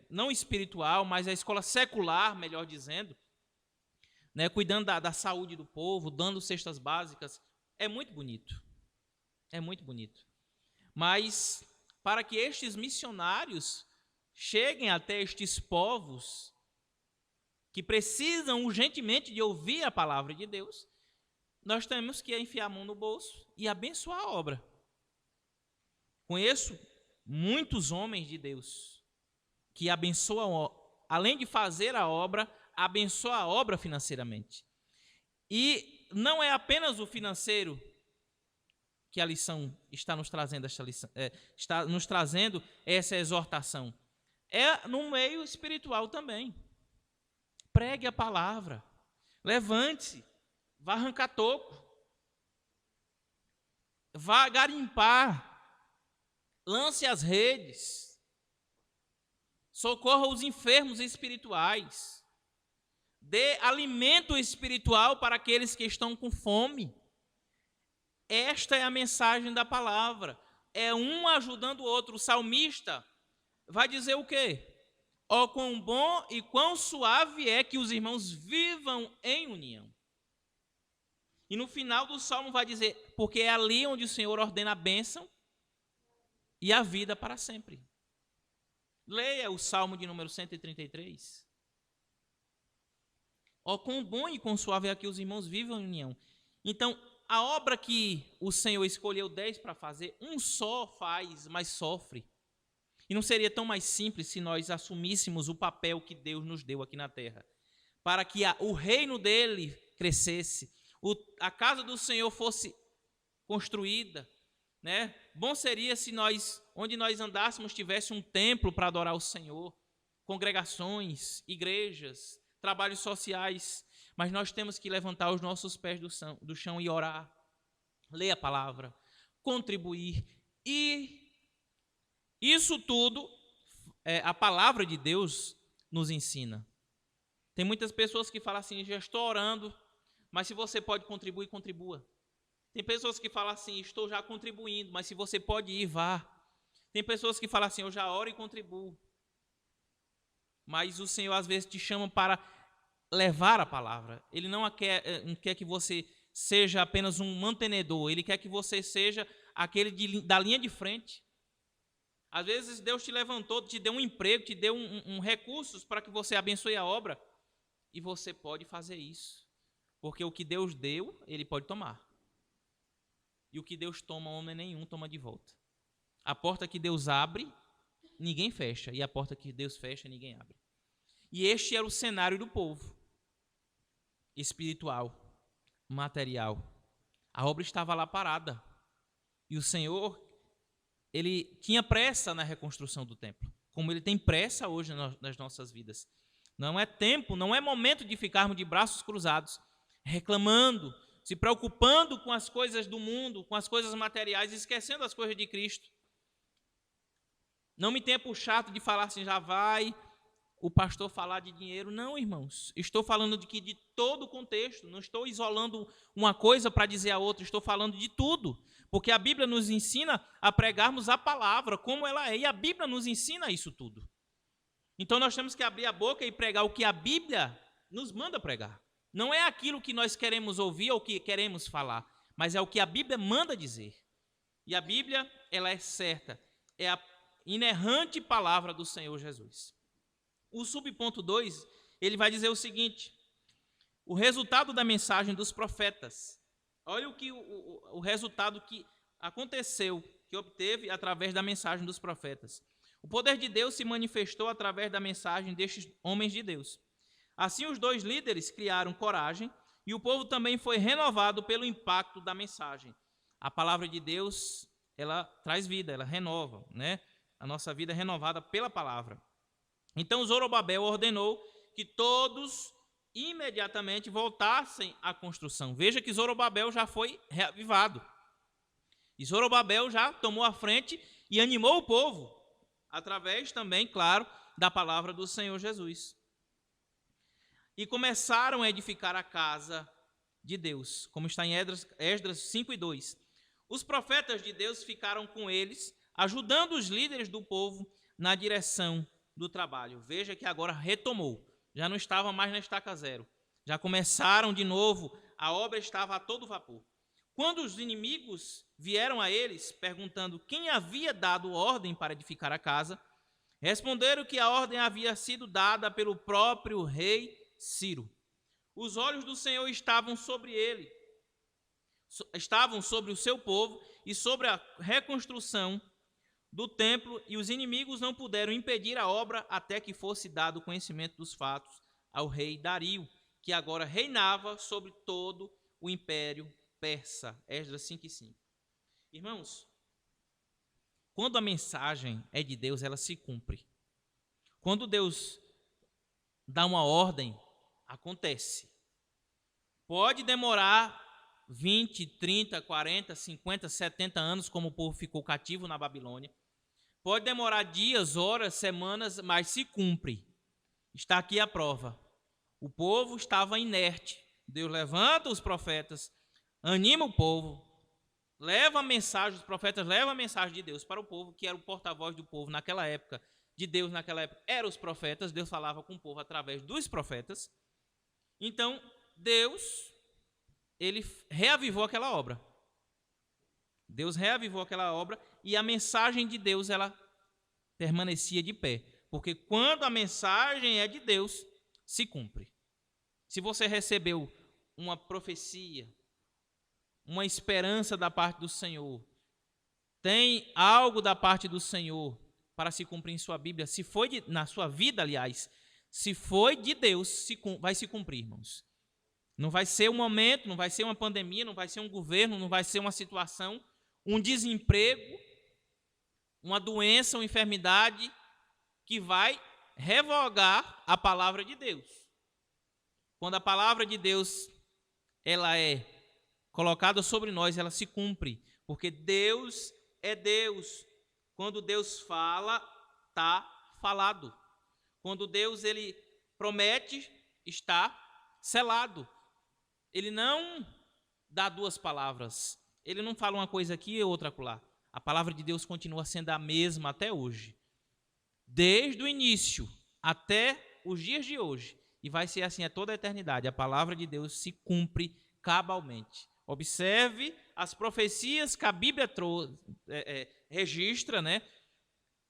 não espiritual, mas a escola secular, melhor dizendo, né, cuidando da saúde do povo, dando cestas básicas. É muito bonito. É muito bonito. Mas para que estes missionários cheguem até estes povos que precisam urgentemente de ouvir a palavra de Deus, nós temos que enfiar a mão no bolso e abençoar a obra. Conheço muitos homens de Deus que abençoam, além de fazer a obra, abençoam a obra financeiramente. E não é apenas o financeiro que a lição está nos trazendo, está nos trazendo essa exortação. É no meio espiritual também. Pregue a palavra, levante-se, vá arrancar toco, vá garimpar, lance as redes, socorra os enfermos espirituais, dê alimento espiritual para aqueles que estão com fome. Esta é a mensagem da palavra, é um ajudando o outro. O salmista vai dizer o quê? Ó, quão bom e quão suave é que os irmãos vivam em união. E no final do salmo vai dizer, porque é ali onde o Senhor ordena a bênção e a vida para sempre. Leia o salmo de número 133. Ó, quão bom e quão suave é que os irmãos vivam em união. Então, a obra que o Senhor escolheu 10 para fazer, um só faz, mas sofre. E não seria tão mais simples se nós assumíssemos o papel que Deus nos deu aqui na terra, para que o reino dele crescesse, a casa do Senhor fosse construída, né? Bom seria se nós, onde nós andássemos, tivesse um templo para adorar o Senhor, congregações, igrejas, trabalhos sociais, mas nós temos que levantar os nossos pés do chão e orar, ler a palavra, contribuir. E isso tudo, a palavra de Deus nos ensina. Tem muitas pessoas que falam assim, já estou orando, mas se você pode contribuir, contribua. Tem pessoas que falam assim, estou já contribuindo, mas se você pode ir, vá. Tem pessoas que falam assim, eu já oro e contribuo. Mas o Senhor às vezes te chama para levar a palavra. Ele não quer que você seja apenas um mantenedor, ele quer que você seja aquele da linha de frente. Às vezes Deus te levantou, te deu um emprego, te deu recursos para que você abençoe a obra. E você pode fazer isso. Porque o que Deus deu, ele pode tomar. E o que Deus toma, homem nenhum toma de volta. A porta que Deus abre, ninguém fecha. E a porta que Deus fecha, ninguém abre. E este era o cenário do povo. Espiritual, material. A obra estava lá parada. E o Senhor, ele tinha pressa na reconstrução do templo, como ele tem pressa hoje nas nossas vidas. Não é tempo, não é momento de ficarmos de braços cruzados, reclamando, se preocupando com as coisas do mundo, com as coisas materiais, esquecendo as coisas de Cristo. Não me tenha por chato de falar assim, já vai o pastor falar de dinheiro. Não, irmãos, estou falando de todo o contexto, não estou isolando uma coisa para dizer a outra, estou falando de tudo, porque a Bíblia nos ensina a pregarmos a palavra como ela é, e a Bíblia nos ensina isso tudo. Então nós temos que abrir a boca e pregar o que a Bíblia nos manda pregar. Não é aquilo que nós queremos ouvir ou que queremos falar, mas é o que a Bíblia manda dizer. E a Bíblia, ela é certa, é a inerrante palavra do Senhor Jesus. O subponto 2, ele vai dizer o seguinte, o resultado da mensagem dos profetas. Olha o resultado que aconteceu, que obteve através da mensagem dos profetas. O poder de Deus se manifestou através da mensagem destes homens de Deus. Assim, os 2 líderes criaram coragem e o povo também foi renovado pelo impacto da mensagem. A palavra de Deus, ela traz vida, ela renova, né? A nossa vida é renovada pela palavra. Então, Zorobabel ordenou que todos imediatamente voltassem à construção. Veja que Zorobabel já foi reavivado. E Zorobabel já tomou a frente e animou o povo, através também, claro, da palavra do Senhor Jesus. E começaram a edificar a casa de Deus, como está em Esdras 5:2. Os profetas de Deus ficaram com eles, ajudando os líderes do povo na direção do trabalho. Veja que agora retomou, já não estava mais na estaca zero. Já começaram de novo, a obra estava a todo vapor. Quando os inimigos vieram a eles, perguntando quem havia dado ordem para edificar a casa, responderam que a ordem havia sido dada pelo próprio rei Ciro. Os olhos do Senhor estavam sobre ele, estavam sobre o seu povo e sobre a reconstrução do templo, e os inimigos não puderam impedir a obra até que fosse dado conhecimento dos fatos ao rei Dario, que agora reinava sobre todo o império persa. Esdras 5:5. Irmãos, quando a mensagem é de Deus, ela se cumpre. Quando Deus dá uma ordem, acontece. Pode demorar 20, 30, 40, 50, 70 anos, como o povo ficou cativo na Babilônia. Pode demorar dias, horas, semanas, mas se cumpre. Está aqui a prova. O povo estava inerte. Deus levanta os profetas, anima o povo, leva a mensagem, os profetas levam a mensagem de Deus para o povo, que era o porta-voz do povo naquela época, de Deus naquela época, eram os profetas. Deus falava com o povo através dos profetas. Então, Deus, ele reavivou aquela obra. Deus reavivou aquela obra e a mensagem de Deus, ela permanecia de pé. Porque quando a mensagem é de Deus, se cumpre. Se você recebeu uma profecia, uma esperança da parte do Senhor, tem algo da parte do Senhor para se cumprir em sua Bíblia, se foi na sua vida, aliás, se foi de Deus, vai se cumprir, irmãos. Não vai ser um momento, não vai ser uma pandemia, não vai ser um governo, não vai ser uma situação, um desemprego, uma doença, uma enfermidade que vai revogar a palavra de Deus. Quando a palavra de Deus ela é colocada sobre nós, ela se cumpre, porque Deus é Deus. Quando Deus fala, está falado. Quando Deus ele promete, está selado. Ele não dá duas palavras. Ele não fala uma coisa aqui e outra acolá. A palavra de Deus continua sendo a mesma até hoje. Desde o início até os dias de hoje. E vai ser assim a toda a eternidade. A palavra de Deus se cumpre cabalmente. Observe as profecias que a Bíblia registra, né?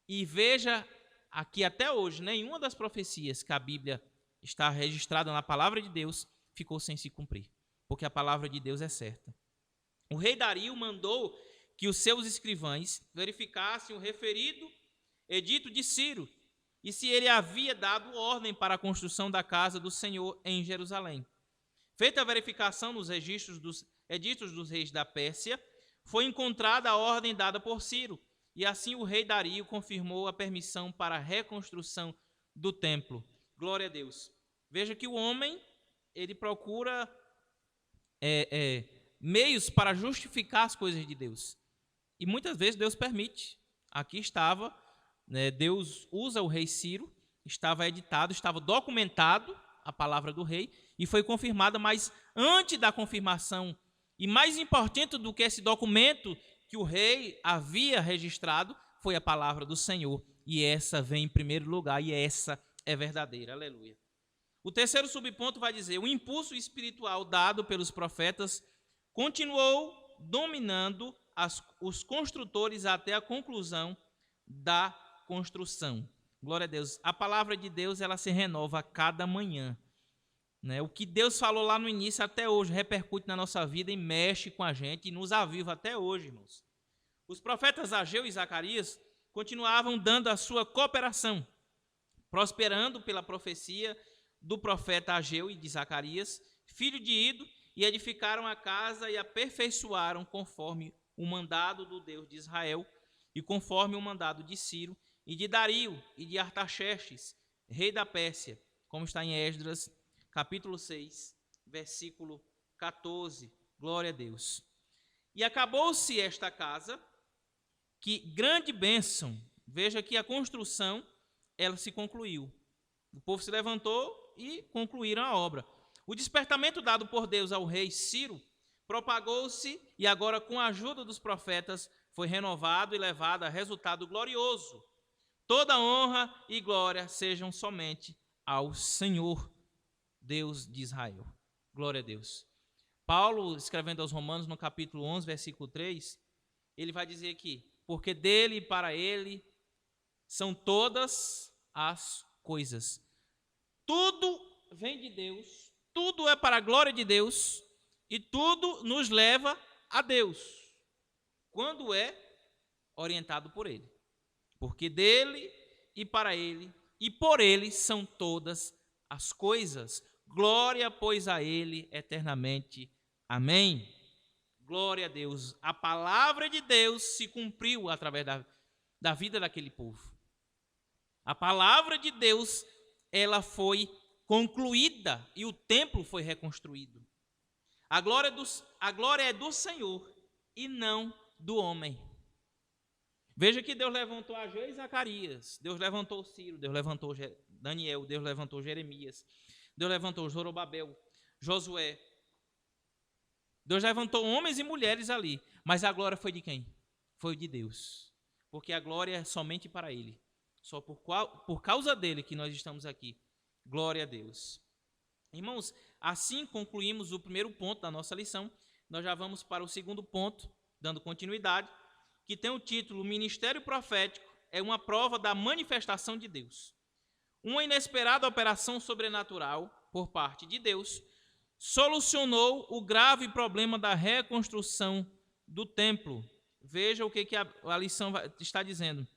E veja aqui até hoje, nenhuma das profecias que a Bíblia está registrada na palavra de Deus ficou sem se cumprir, porque a palavra de Deus é certa. O rei Dario mandou que os seus escrivães verificassem o referido edito de Ciro e se ele havia dado ordem para a construção da casa do Senhor em Jerusalém. Feita a verificação nos registros dos editos dos reis da Pérsia, foi encontrada a ordem dada por Ciro, e assim o rei Dario confirmou a permissão para a reconstrução do templo. Glória a Deus. Veja que o homem, ele procura meios para justificar as coisas de Deus. E muitas vezes Deus permite. Aqui estava, Deus usa o rei Ciro, estava editado, estava documentado a palavra do rei, e foi confirmada, mas antes da confirmação, e mais importante do que esse documento que o rei havia registrado, foi a palavra do Senhor, e essa vem em primeiro lugar, e essa é verdadeira, aleluia. O terceiro subponto vai dizer, o impulso espiritual dado pelos profetas continuou dominando os construtores até a conclusão da construção. Glória a Deus. A palavra de Deus, ela se renova a cada manhã. O que Deus falou lá no início até hoje repercute na nossa vida e mexe com a gente e nos aviva até hoje, irmãos. Os profetas Ageu e Zacarias continuavam dando a sua cooperação, prosperando pela profecia do profeta Ageu e de Zacarias, filho de Ido, e edificaram a casa e aperfeiçoaram conforme o mandado do Deus de Israel e conforme o mandado de Ciro e de Dario e de Artaxerxes, rei da Pérsia, como está em Esdras, capítulo 6, versículo 14. Glória a Deus. E acabou-se esta casa, que grande bênção. Veja que a construção, ela se concluiu. O povo se levantou e concluíram a obra. O despertamento dado por Deus ao rei Ciro propagou-se e agora, com a ajuda dos profetas, foi renovado e levado a resultado glorioso. Toda honra e glória sejam somente ao Senhor, Deus de Israel. Glória a Deus. Paulo, escrevendo aos Romanos, no capítulo 11, versículo 3, ele vai dizer aqui: porque dele e para ele são todas as coisas. Tudo vem de Deus, tudo é para a glória de Deus e tudo nos leva a Deus, quando é orientado por Ele. Porque dele e para Ele e por Ele são todas as coisas. Glória, pois, a Ele eternamente. Amém. Glória a Deus. A palavra de Deus se cumpriu através da vida daquele povo. A palavra de Deus, ela foi concluída e o templo foi reconstruído. A glória é do Senhor e não do homem. Veja que Deus levantou Ageu e Zacarias, Deus levantou Ciro, Deus levantou Daniel, Deus levantou Jeremias, Deus levantou Zorobabel, Josué. Deus levantou homens e mulheres ali, mas a glória foi de quem? Foi de Deus, porque a glória é somente para Ele. Só por causa dele que nós estamos aqui. Glória a Deus. Irmãos, assim concluímos o primeiro ponto da nossa lição. Nós já vamos para o segundo ponto, dando continuidade, que tem o título: Ministério Profético é uma prova da manifestação de Deus. Uma inesperada operação sobrenatural por parte de Deus solucionou o grave problema da reconstrução do templo. Veja o que a lição está dizendo.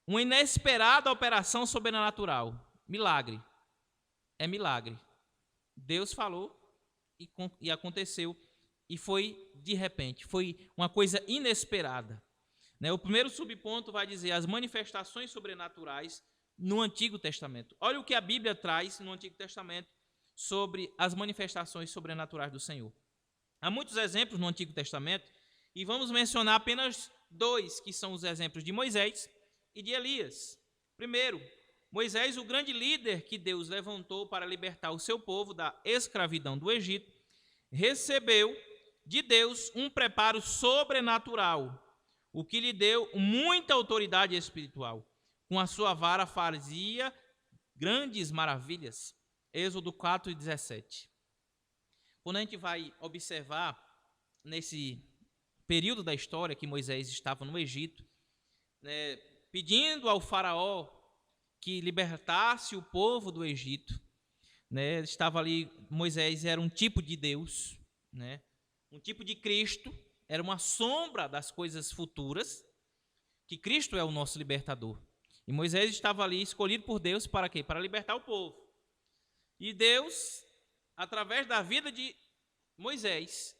Uma inesperada operação sobrenatural. Milagre. É milagre. Deus falou e aconteceu. E foi de repente. Foi uma coisa inesperada. O primeiro subponto vai dizer as manifestações sobrenaturais no Antigo Testamento. Olha o que a Bíblia traz no Antigo Testamento sobre as manifestações sobrenaturais do Senhor. Há muitos exemplos no Antigo Testamento e vamos mencionar apenas dois, que são os exemplos de Moisés e de Elias. Primeiro, Moisés, o grande líder que Deus levantou para libertar o seu povo da escravidão do Egito, recebeu de Deus um preparo sobrenatural, o que lhe deu muita autoridade espiritual. Com a sua vara fazia grandes maravilhas. Êxodo 4:17. Quando a gente vai observar nesse período da história que Moisés estava no Egito, pedindo ao faraó que libertasse o povo do Egito, estava ali, Moisés era um tipo de Deus, um tipo de Cristo, era uma sombra das coisas futuras, que Cristo é o nosso libertador. E Moisés estava ali escolhido por Deus para quê? Para libertar o povo. E Deus, através da vida de Moisés,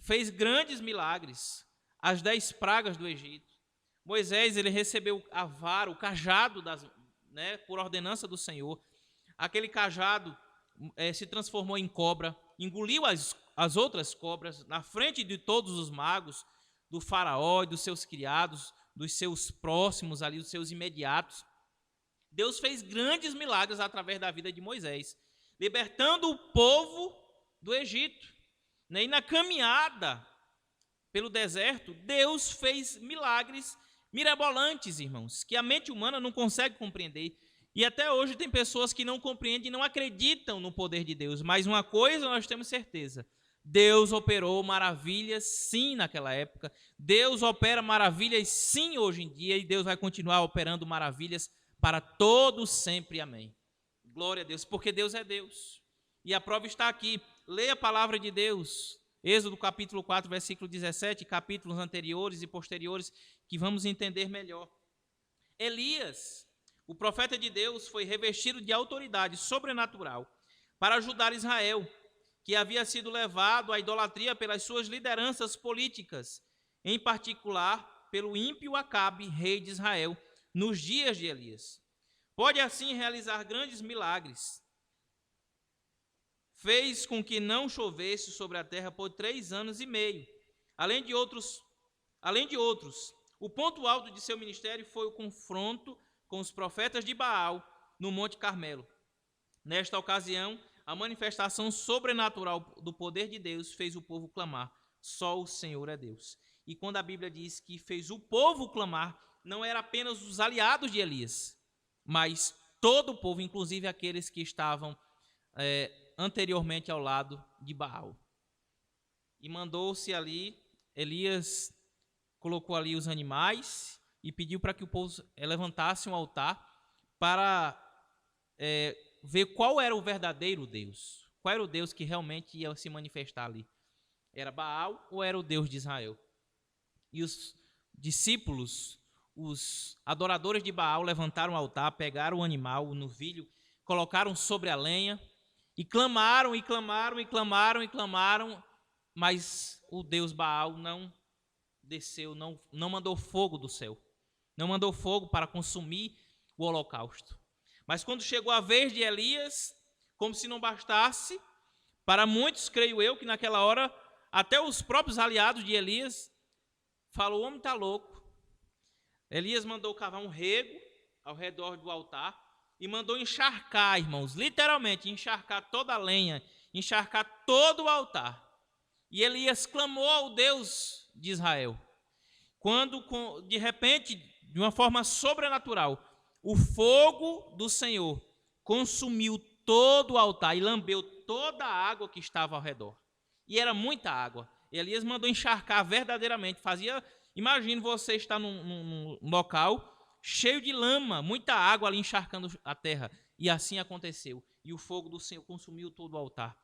fez grandes milagres, as 10 pragas do Egito. Moisés, ele recebeu a vara, o cajado, por ordenança do Senhor. Aquele cajado se transformou em cobra, engoliu as outras cobras na frente de todos os magos, do faraó e dos seus criados, dos seus próximos ali, dos seus imediatos. Deus fez grandes milagres através da vida de Moisés, libertando o povo do Egito. E na caminhada pelo deserto, Deus fez milagres mirabolantes, irmãos, que a mente humana não consegue compreender. E até hoje tem pessoas que não compreendem e não acreditam no poder de Deus. Mas uma coisa nós temos certeza: Deus operou maravilhas sim naquela época. Deus opera maravilhas sim hoje em dia. E Deus vai continuar operando maravilhas para todos sempre. Amém. Glória a Deus, porque Deus é Deus. E a prova está aqui. Leia a palavra de Deus. Êxodo capítulo 4, versículo 17, capítulos anteriores e posteriores, que vamos entender melhor. Elias, o profeta de Deus, foi revestido de autoridade sobrenatural para ajudar Israel, que havia sido levado à idolatria pelas suas lideranças políticas, em particular pelo ímpio Acabe, rei de Israel, nos dias de Elias. Pode assim realizar grandes milagres. Fez com que não chovesse sobre a terra por 3 anos e meio. Além de outros, o ponto alto de seu ministério foi o confronto com os profetas de Baal no Monte Carmelo. Nesta ocasião, a manifestação sobrenatural do poder de Deus fez o povo clamar: só o Senhor é Deus. E quando a Bíblia diz que fez o povo clamar, não era apenas os aliados de Elias, mas todo o povo, inclusive aqueles que estavam anteriormente ao lado de Baal. e mandou-se ali, Elias colocou ali os animais e pediu para que o povo levantasse um altar para ver qual era o verdadeiro Deus, qual era o Deus que realmente ia se manifestar ali. Era Baal ou era o Deus de Israel? E os discípulos, os adoradores de Baal, levantaram o altar, pegaram o animal, o novilho, colocaram sobre a lenha e clamaram, e clamaram, e clamaram, e clamaram, mas o Deus Baal não desceu, não mandou fogo do céu, não mandou fogo para consumir o holocausto. Mas quando chegou a vez de Elias, como se não bastasse, para muitos, creio eu, que naquela hora, até os próprios aliados de Elias, falou: o homem está louco. Elias mandou cavar um rego ao redor do altar e mandou encharcar, irmãos, literalmente, encharcar toda a lenha, encharcar todo o altar. E Elias clamou ao Deus de Israel. Quando, de repente, de uma forma sobrenatural, o fogo do Senhor consumiu todo o altar e lambeu toda a água que estava ao redor. E era muita água. Elias mandou encharcar verdadeiramente. Imagine você estar num local cheio de lama, muita água ali encharcando a terra. E assim aconteceu. E o fogo do Senhor consumiu todo o altar.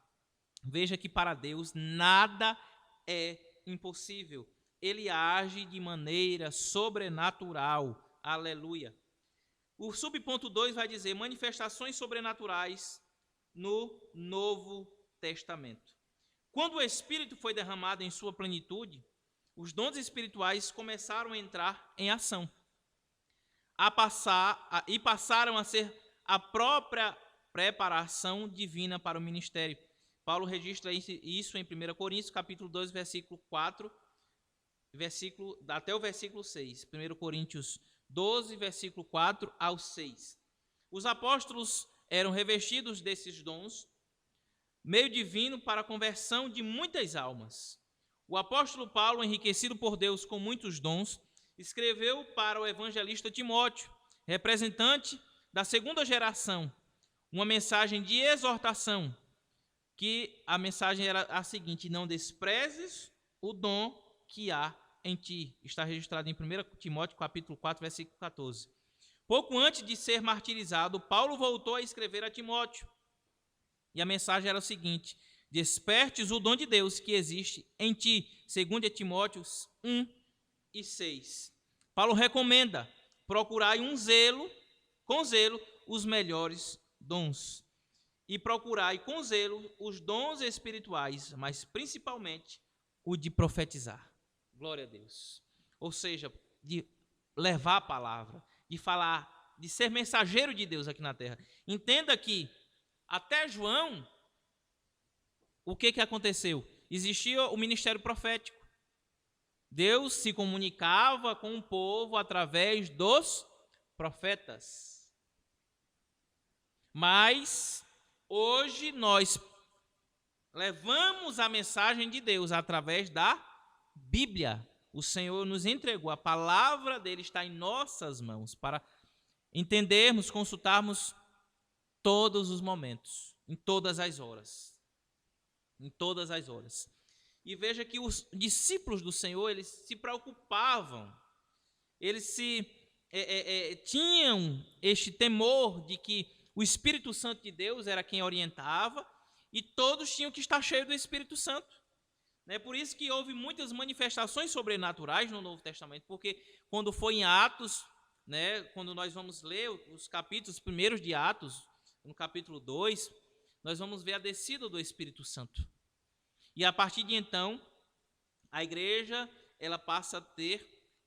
Veja que para Deus nada é impossível. Ele age de maneira sobrenatural. Aleluia. O subponto 2 vai dizer manifestações sobrenaturais no Novo Testamento. Quando o Espírito foi derramado em sua plenitude, os dons espirituais começaram a entrar em ação e passaram a ser a própria preparação divina para o ministério. Paulo registra isso em 1 Coríntios, capítulo 2, versículo 4, até o versículo 6. 1 Coríntios 12, versículo 4 ao 6. Os apóstolos eram revestidos desses dons, meio divino para a conversão de muitas almas. O apóstolo Paulo, enriquecido por Deus com muitos dons, escreveu para o evangelista Timóteo, representante da segunda geração, uma mensagem de exortação, que a mensagem era a seguinte: não desprezes o dom que há em ti. Está registrado em 1 Timóteo capítulo 4, versículo 14. Pouco antes de ser martirizado, Paulo voltou a escrever a Timóteo. E a mensagem era o seguinte: despertes o dom de Deus que existe em ti, segundo Timóteo 1 e 6. Paulo recomenda: procurai com zelo, os melhores dons. E procurai com zelo os dons espirituais, mas principalmente o de profetizar. Glória a Deus. Ou seja, de levar a palavra, de falar, de ser mensageiro de Deus aqui na terra. Entenda que até João, o que aconteceu? Existia o ministério profético. Deus se comunicava com o povo através dos profetas. Mas hoje nós levamos a mensagem de Deus através da Bíblia. O Senhor nos entregou, a palavra dele está em nossas mãos para entendermos, consultarmos todos os momentos, em todas as horas. Em todas as horas. E veja que os discípulos do Senhor, eles se preocupavam, eles tinham este temor de que o Espírito Santo de Deus era quem orientava e todos tinham que estar cheios do Espírito Santo. É por isso que houve muitas manifestações sobrenaturais no Novo Testamento, porque quando foi em Atos, quando nós vamos ler os capítulos primeiros de Atos, no capítulo 2, nós vamos ver a descida do Espírito Santo. E a partir de então, a igreja ela passa a ter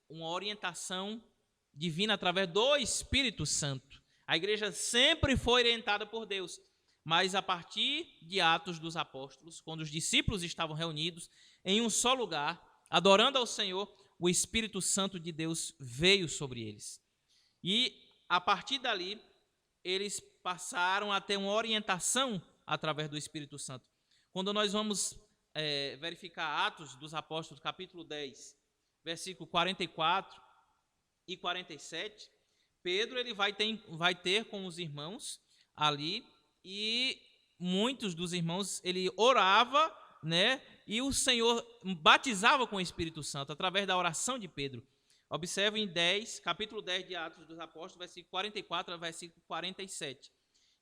uma orientação divina através do Espírito Santo. A igreja sempre foi orientada por Deus, mas a partir de Atos dos Apóstolos, quando os discípulos estavam reunidos em um só lugar, adorando ao Senhor, o Espírito Santo de Deus veio sobre eles. E a partir dali, eles passaram a ter uma orientação através do Espírito Santo. Quando nós vamos verificar Atos dos Apóstolos, capítulo 10, versículo 44 e 47, Pedro ele vai ter com os irmãos ali, e muitos dos irmãos, ele orava né? E o Senhor batizava com o Espírito Santo através da oração de Pedro. Observe em capítulo 10 de Atos dos Apóstolos, versículo 44 ao versículo 47.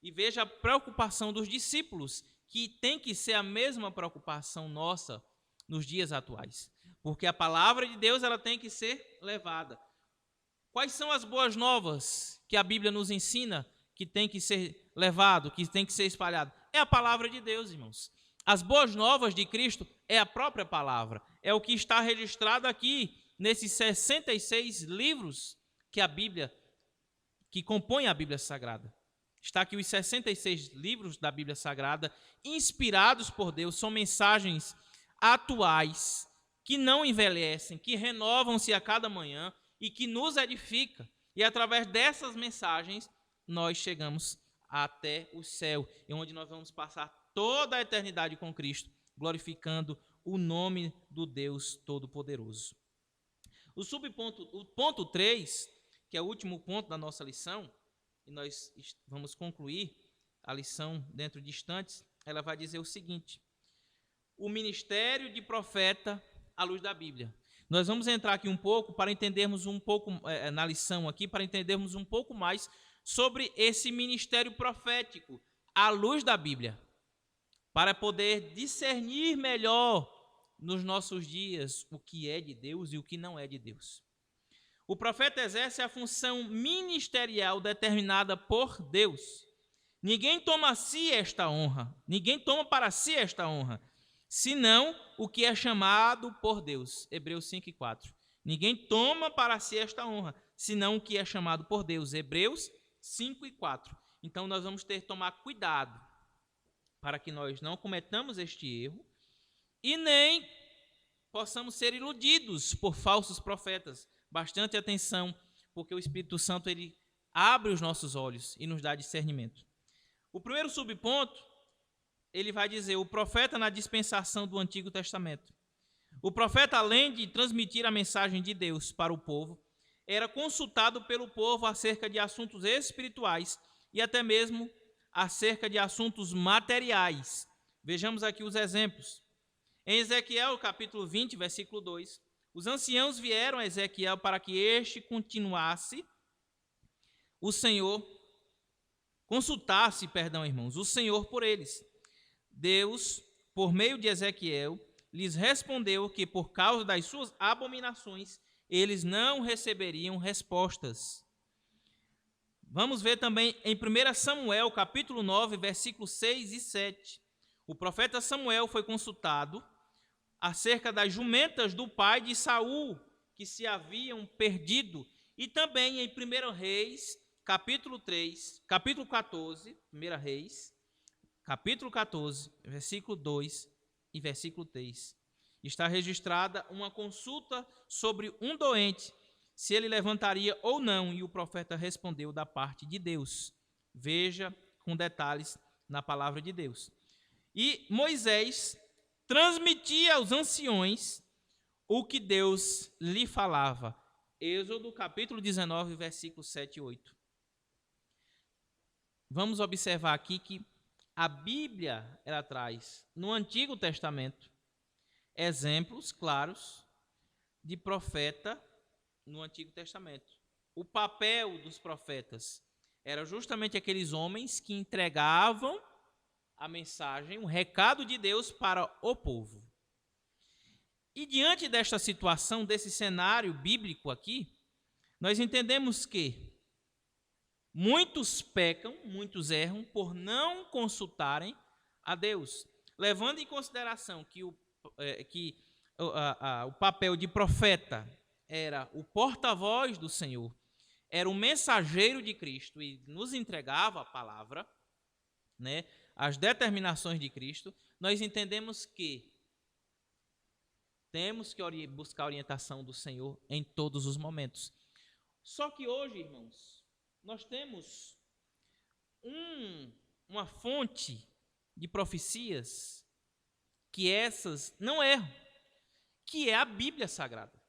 E veja a preocupação dos discípulos, que tem que ser a mesma preocupação nossa nos dias atuais. Porque a palavra de Deus ela tem que ser levada. Quais são as boas novas que a Bíblia nos ensina que tem que ser levado, que tem que ser espalhado? É a palavra de Deus, irmãos. As boas novas de Cristo é a própria palavra. É o que está registrado aqui nesses 66 livros que a Bíblia, que compõem a Bíblia Sagrada. Está aqui os 66 livros da Bíblia Sagrada, inspirados por Deus, são mensagens atuais, que não envelhecem, que renovam-se a cada manhã e que nos edificam. E através dessas mensagens, nós chegamos até o céu, onde nós vamos passar toda a eternidade com Cristo, glorificando o nome do Deus Todo-Poderoso. O ponto 3, que é o último ponto da nossa lição, e nós vamos concluir a lição dentro de instantes, ela vai dizer o seguinte: o ministério de profeta à luz da Bíblia. Nós vamos entrar aqui um pouco para entendermos um pouco na lição aqui, para entendermos um pouco mais sobre esse ministério profético à luz da Bíblia, para poder discernir melhor nos nossos dias o que é de Deus e o que não é de Deus. O profeta exerce a função ministerial determinada por Deus. Ninguém toma para si esta honra, senão o que é chamado por Deus. Hebreus 5:4. Ninguém toma para si esta honra, senão o que é chamado por Deus. Hebreus 5:4. Então nós vamos ter que tomar cuidado para que nós não cometamos este erro e nem possamos ser iludidos por falsos profetas. Bastante atenção, porque o Espírito Santo ele abre os nossos olhos e nos dá discernimento. O primeiro subponto, ele vai dizer o profeta na dispensação do Antigo Testamento. O profeta, além de transmitir a mensagem de Deus para o povo, era consultado pelo povo acerca de assuntos espirituais e até mesmo acerca de assuntos materiais. Vejamos aqui os exemplos. Em Ezequiel, capítulo 20, versículo 2, os anciãos vieram a Ezequiel para que este consultasse, irmãos, o Senhor por eles. Deus, por meio de Ezequiel, lhes respondeu que por causa das suas abominações, eles não receberiam respostas. Vamos ver também em 1 Samuel, capítulo 9, versículos 6 e 7. O profeta Samuel foi consultado acerca das jumentas do pai de Saul, que se haviam perdido. E também em 1 Reis, capítulo 14, 1 Reis, capítulo 14, versículo 2 e versículo 3. Está registrada uma consulta sobre um doente, se ele levantaria ou não, e o profeta respondeu da parte de Deus. Veja com detalhes na palavra de Deus. E Moisés transmitia aos anciões o que Deus lhe falava. Êxodo capítulo 19, versículos 7 e 8. Vamos observar aqui que a Bíblia ela traz no Antigo Testamento exemplos claros de profeta no Antigo Testamento. O papel dos profetas era justamente aqueles homens que entregavam a mensagem, o recado de Deus para o povo. E diante desta situação, desse cenário bíblico aqui, nós entendemos que muitos pecam, muitos erram por não consultarem a Deus, levando em consideração que o papel de profeta era o porta-voz do Senhor, era o mensageiro de Cristo e nos entregava a palavra, né, as determinações de Cristo. Nós entendemos que temos que buscar a orientação do Senhor em todos os momentos. Só que hoje, irmãos, nós temos uma fonte de profecias que essas não erram, que é a Bíblia Sagrada.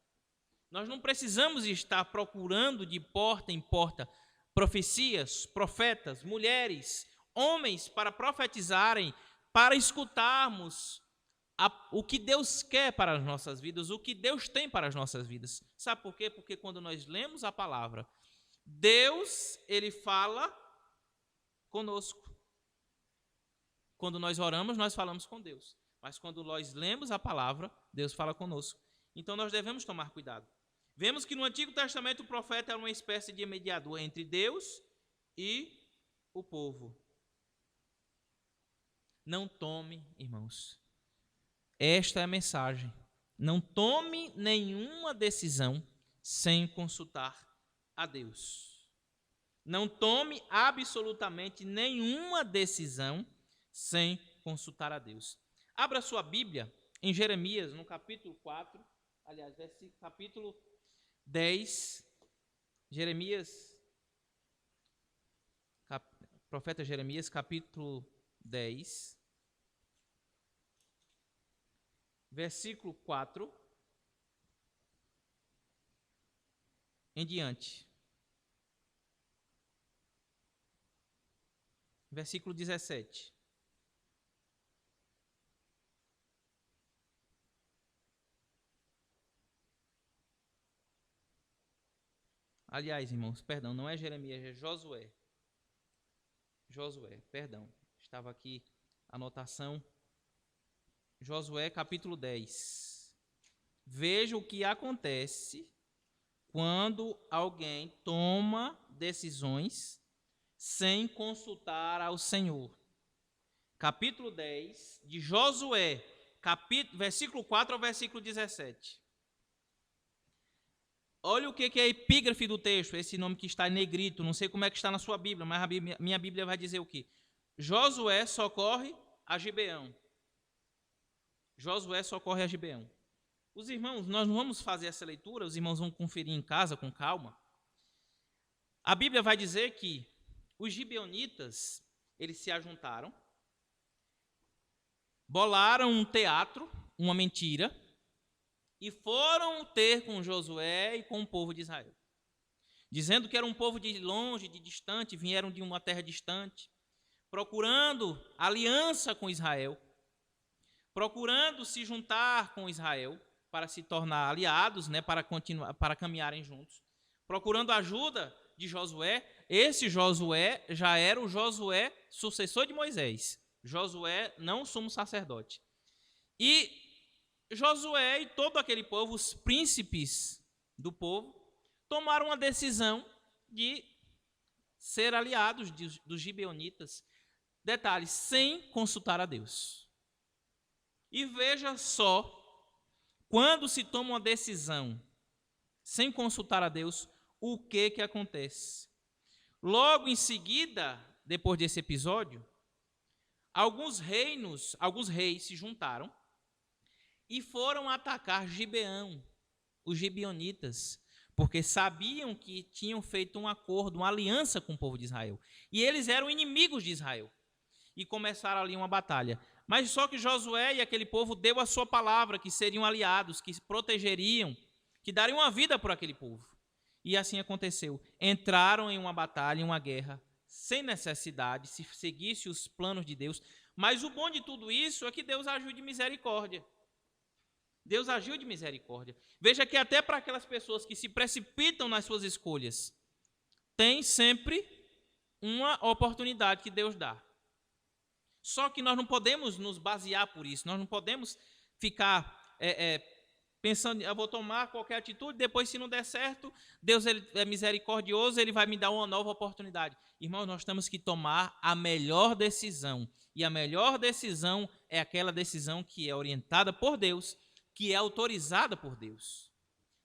Nós não precisamos estar procurando de porta em porta profecias, profetas, mulheres, homens para profetizarem, para escutarmos o que Deus quer para as nossas vidas, o que Deus tem para as nossas vidas. Sabe por quê? Porque quando nós lemos a palavra, Deus, ele fala conosco. Quando nós oramos, nós falamos com Deus. Mas quando nós lemos a palavra, Deus fala conosco. Então nós devemos tomar cuidado. Vemos que no Antigo Testamento o profeta era uma espécie de mediador entre Deus e o povo. Não tome, irmãos. Esta é a mensagem. Não tome nenhuma decisão sem consultar a Deus. Não tome absolutamente nenhuma decisão sem consultar a Deus. Abra sua Bíblia em Jeremias, no capítulo 4, aliás, capítulo 10, Jeremias, profeta Jeremias, capítulo 10, versículo 4 em diante. Versículo 17. Aliás, irmãos, perdão, não é Jeremias, é Josué. Josué, perdão. Estava aqui a anotação. Josué, capítulo 10. Veja o que acontece quando alguém toma decisões sem consultar ao Senhor. Capítulo 10 de Josué, versículo 4 ao versículo 17. Olha o que é a epígrafe do texto, esse nome que está em negrito, não sei como é que está na sua Bíblia, mas a minha Bíblia vai dizer o quê? Josué socorre a Gibeão. Josué socorre a Gibeão. Os irmãos, nós não vamos fazer essa leitura, os irmãos vão conferir em casa com calma. A Bíblia vai dizer que os gibeonitas, eles se ajuntaram, bolaram um teatro, uma mentira, e foram ter com Josué e com o povo de Israel, dizendo que era um povo de longe, de distante, vieram de uma terra distante, procurando aliança com Israel, procurando se juntar com Israel para se tornar aliados, né, para caminharem juntos, procurando ajuda de Josué. Esse Josué já era o Josué sucessor de Moisés. Josué não sumo sacerdote. E Josué e todo aquele povo, os príncipes do povo, tomaram uma decisão de ser aliados dos gibeonitas. Detalhe, sem consultar a Deus. E veja só, quando se toma uma decisão sem consultar a Deus, o que acontece? Logo em seguida, depois desse episódio, alguns reis se juntaram e foram atacar Gibeão, os gibeonitas, porque sabiam que tinham feito um acordo, uma aliança com o povo de Israel. E eles eram inimigos de Israel. E começaram ali uma batalha. Mas só que Josué e aquele povo deu a sua palavra, que seriam aliados, que se protegeriam, que dariam a vida por aquele povo. E assim aconteceu. Entraram em uma batalha, em uma guerra, sem necessidade, se seguisse os planos de Deus. Mas o bom de tudo isso é que Deus agiu de misericórdia. Deus agiu de misericórdia. Veja que até para aquelas pessoas que se precipitam nas suas escolhas, tem sempre uma oportunidade que Deus dá. Só que nós não podemos nos basear por isso. Nós não podemos ficar pensando, eu vou tomar qualquer atitude, depois se não der certo, Deus ele é misericordioso, Ele vai me dar uma nova oportunidade. Irmãos, nós temos que tomar a melhor decisão. E a melhor decisão é aquela decisão que é orientada por Deus, que é autorizada por Deus.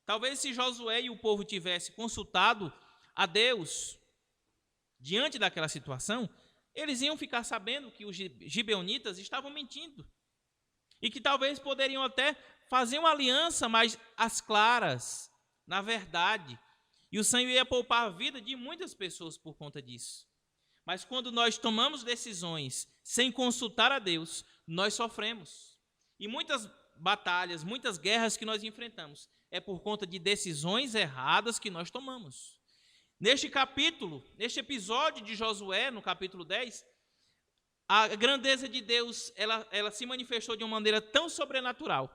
Talvez se Josué e o povo tivessem consultado a Deus diante daquela situação, eles iam ficar sabendo que os gibeonitas estavam mentindo. E que talvez poderiam até fazer uma aliança, mas às claras, na verdade. E o Senhor ia poupar a vida de muitas pessoas por conta disso. Mas quando nós tomamos decisões sem consultar a Deus, nós sofremos. E muitas batalhas, muitas guerras que nós enfrentamos, é por conta de decisões erradas que nós tomamos. Neste capítulo, neste episódio de Josué, no capítulo 10, a grandeza de Deus, ela se manifestou de uma maneira tão sobrenatural,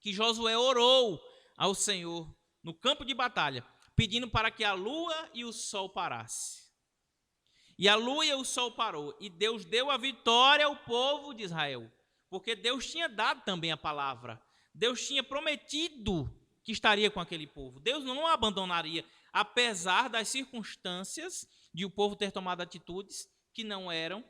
que Josué orou ao Senhor no campo de batalha, pedindo para que a lua e o sol parassem. E a lua e o sol parou, e Deus deu a vitória ao povo de Israel, porque Deus tinha dado também a palavra. Deus tinha prometido que estaria com aquele povo. Deus não o abandonaria, apesar das circunstâncias de o povo ter tomado atitudes que não eram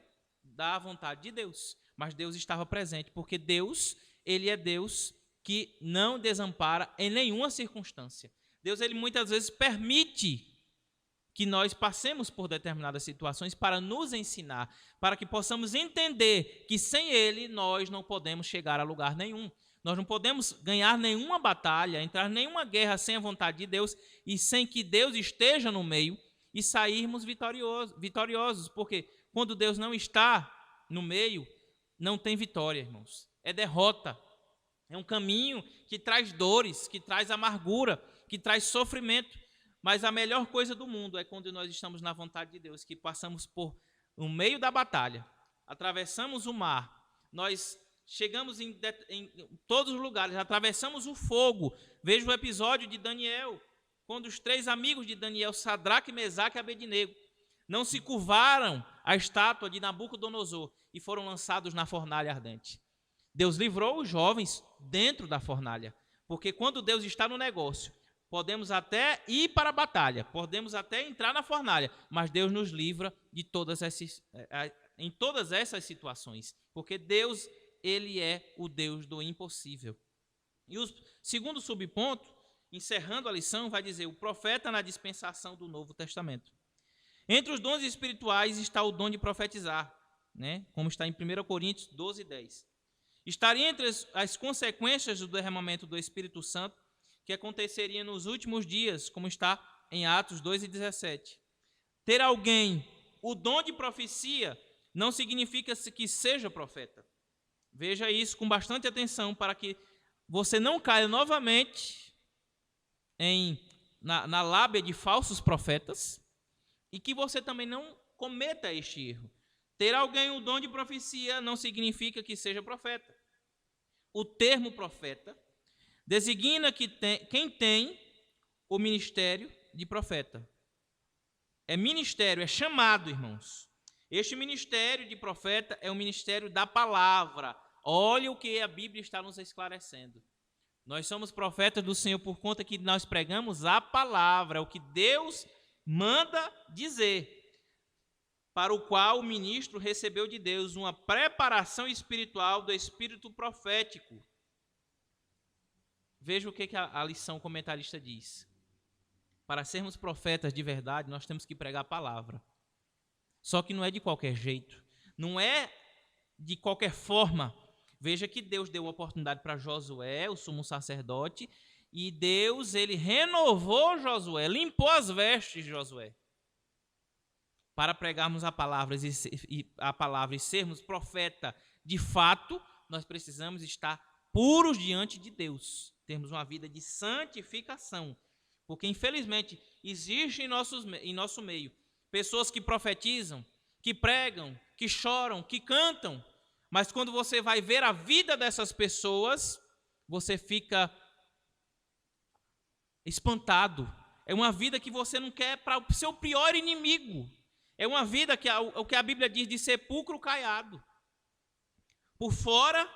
da vontade de Deus. Mas Deus estava presente, porque Deus, ele é Deus que não desampara em nenhuma circunstância. Deus, ele muitas vezes permite que nós passemos por determinadas situações para nos ensinar, para que possamos entender que sem ele nós não podemos chegar a lugar nenhum. Nós não podemos ganhar nenhuma batalha, entrar em nenhuma guerra sem a vontade de Deus e sem que Deus esteja no meio e sairmos vitoriosos, porque quando Deus não está no meio, não tem vitória, irmãos. É derrota. É um caminho que traz dores, que traz amargura, que traz sofrimento. Mas a melhor coisa do mundo é quando nós estamos na vontade de Deus, que passamos por no meio da batalha, atravessamos o mar, nós chegamos em todos os lugares, atravessamos o fogo. Veja o episódio de Daniel, quando os 3 amigos de Daniel, Sadraque, Mesaque e Abednego, não se curvaram à estátua de Nabucodonosor e foram lançados na fornalha ardente. Deus livrou os jovens dentro da fornalha, porque quando Deus está no negócio, podemos até ir para a batalha, podemos até entrar na fornalha, mas Deus nos livra de em todas essas situações, porque Deus, ele é o Deus do impossível. E o segundo subponto, encerrando a lição, vai dizer: o profeta na dispensação do Novo Testamento. Entre os dons espirituais está o dom de profetizar, né? Como está em 1 Coríntios 12, 10. Estaria entre as consequências do derramamento do Espírito Santo que aconteceria nos últimos dias, como está em Atos 2 e 17. Ter alguém o dom de profecia não significa que seja profeta. Veja isso com bastante atenção para que você não caia novamente na lábia de falsos profetas e que você também não cometa este erro. Ter alguém o dom de profecia não significa que seja profeta. O termo profeta designa quem tem o ministério de profeta. É ministério, é chamado, irmãos. Este ministério de profeta é o ministério da palavra. Olha o que a Bíblia está nos esclarecendo. Nós somos profetas do Senhor por conta que nós pregamos a palavra, o que Deus manda dizer, para o qual o ministro recebeu de Deus uma preparação espiritual do espírito profético. Veja o que a lição comentarista diz. Para sermos profetas de verdade, nós temos que pregar a palavra. Só que não é de qualquer jeito, não é de qualquer forma. Veja que Deus deu a oportunidade para Josué, o sumo sacerdote, e Deus, ele renovou Josué, limpou as vestes de Josué. Para pregarmos a palavra e sermos profeta de fato, nós precisamos estar puros diante de Deus, termos uma vida de santificação, porque infelizmente existe em nosso meio pessoas que profetizam, que pregam, que choram, que cantam, mas quando você vai ver a vida dessas pessoas, você fica espantado. É uma vida que você não quer para o seu pior inimigo. É uma vida que o que a Bíblia diz de sepulcro caiado. Por fora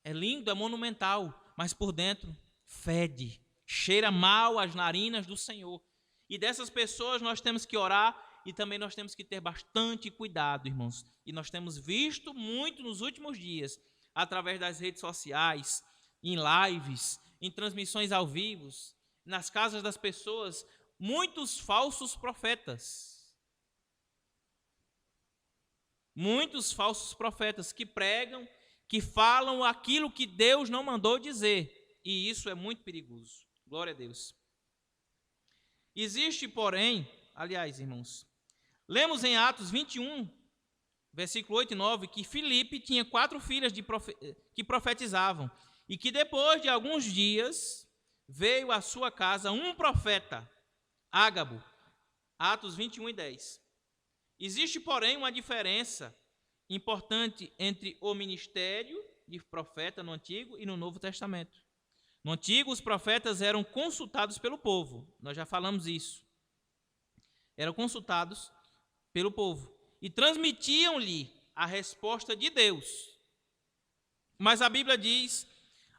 é lindo, é monumental, mas por dentro fede, cheira mal as narinas do Senhor. E dessas pessoas nós temos que orar e também nós temos que ter bastante cuidado, irmãos. E nós temos visto muito nos últimos dias, através das redes sociais, em lives, em transmissões ao vivo, nas casas das pessoas, muitos falsos profetas. Muitos falsos profetas que pregam, que falam aquilo que Deus não mandou dizer. E isso é muito perigoso. Glória a Deus. Existe, porém, aliás, irmãos, lemos em Atos 21, versículo 8 e 9, que Filipe tinha 4 filhas que profetizavam, e que depois de alguns dias veio à sua casa um profeta, Ágabo. Atos 21 e 10. Existe, porém, uma diferença importante entre o ministério de profeta no Antigo e no Novo Testamento. No Antigo, os profetas eram consultados pelo povo. Nós já falamos isso. Eram consultados pelo povo e transmitiam-lhe a resposta de Deus. Mas a Bíblia diz: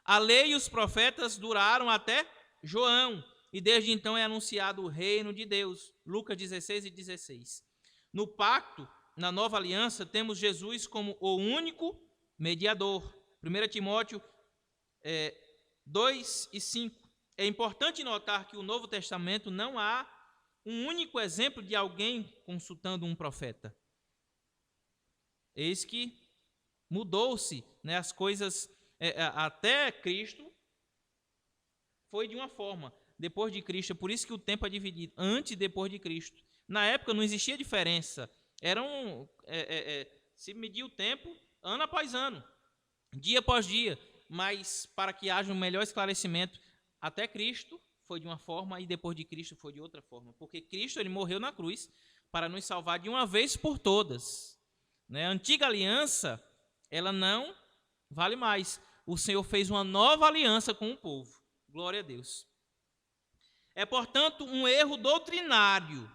a lei e os profetas duraram até João, e desde então é anunciado o reino de Deus. Lucas 16:16. No pacto, na nova aliança, temos Jesus como o único mediador. 1 Timóteo 2:5. É importante notar que no Novo Testamento não há um único exemplo de alguém consultando um profeta. Eis que mudou-se, né, as coisas até Cristo foi de uma forma, depois de Cristo, é por isso que o tempo é dividido, antes e depois de Cristo. Na época não existia diferença, se media o tempo ano após ano, dia após dia, mas para que haja um melhor esclarecimento, até Cristo foi de uma forma e depois de Cristo foi de outra forma, porque Cristo ele morreu na cruz para nos salvar de uma vez por todas. Né? A antiga aliança, ela não vale mais. O Senhor fez uma nova aliança com o povo. Glória a Deus. É, portanto, um erro doutrinário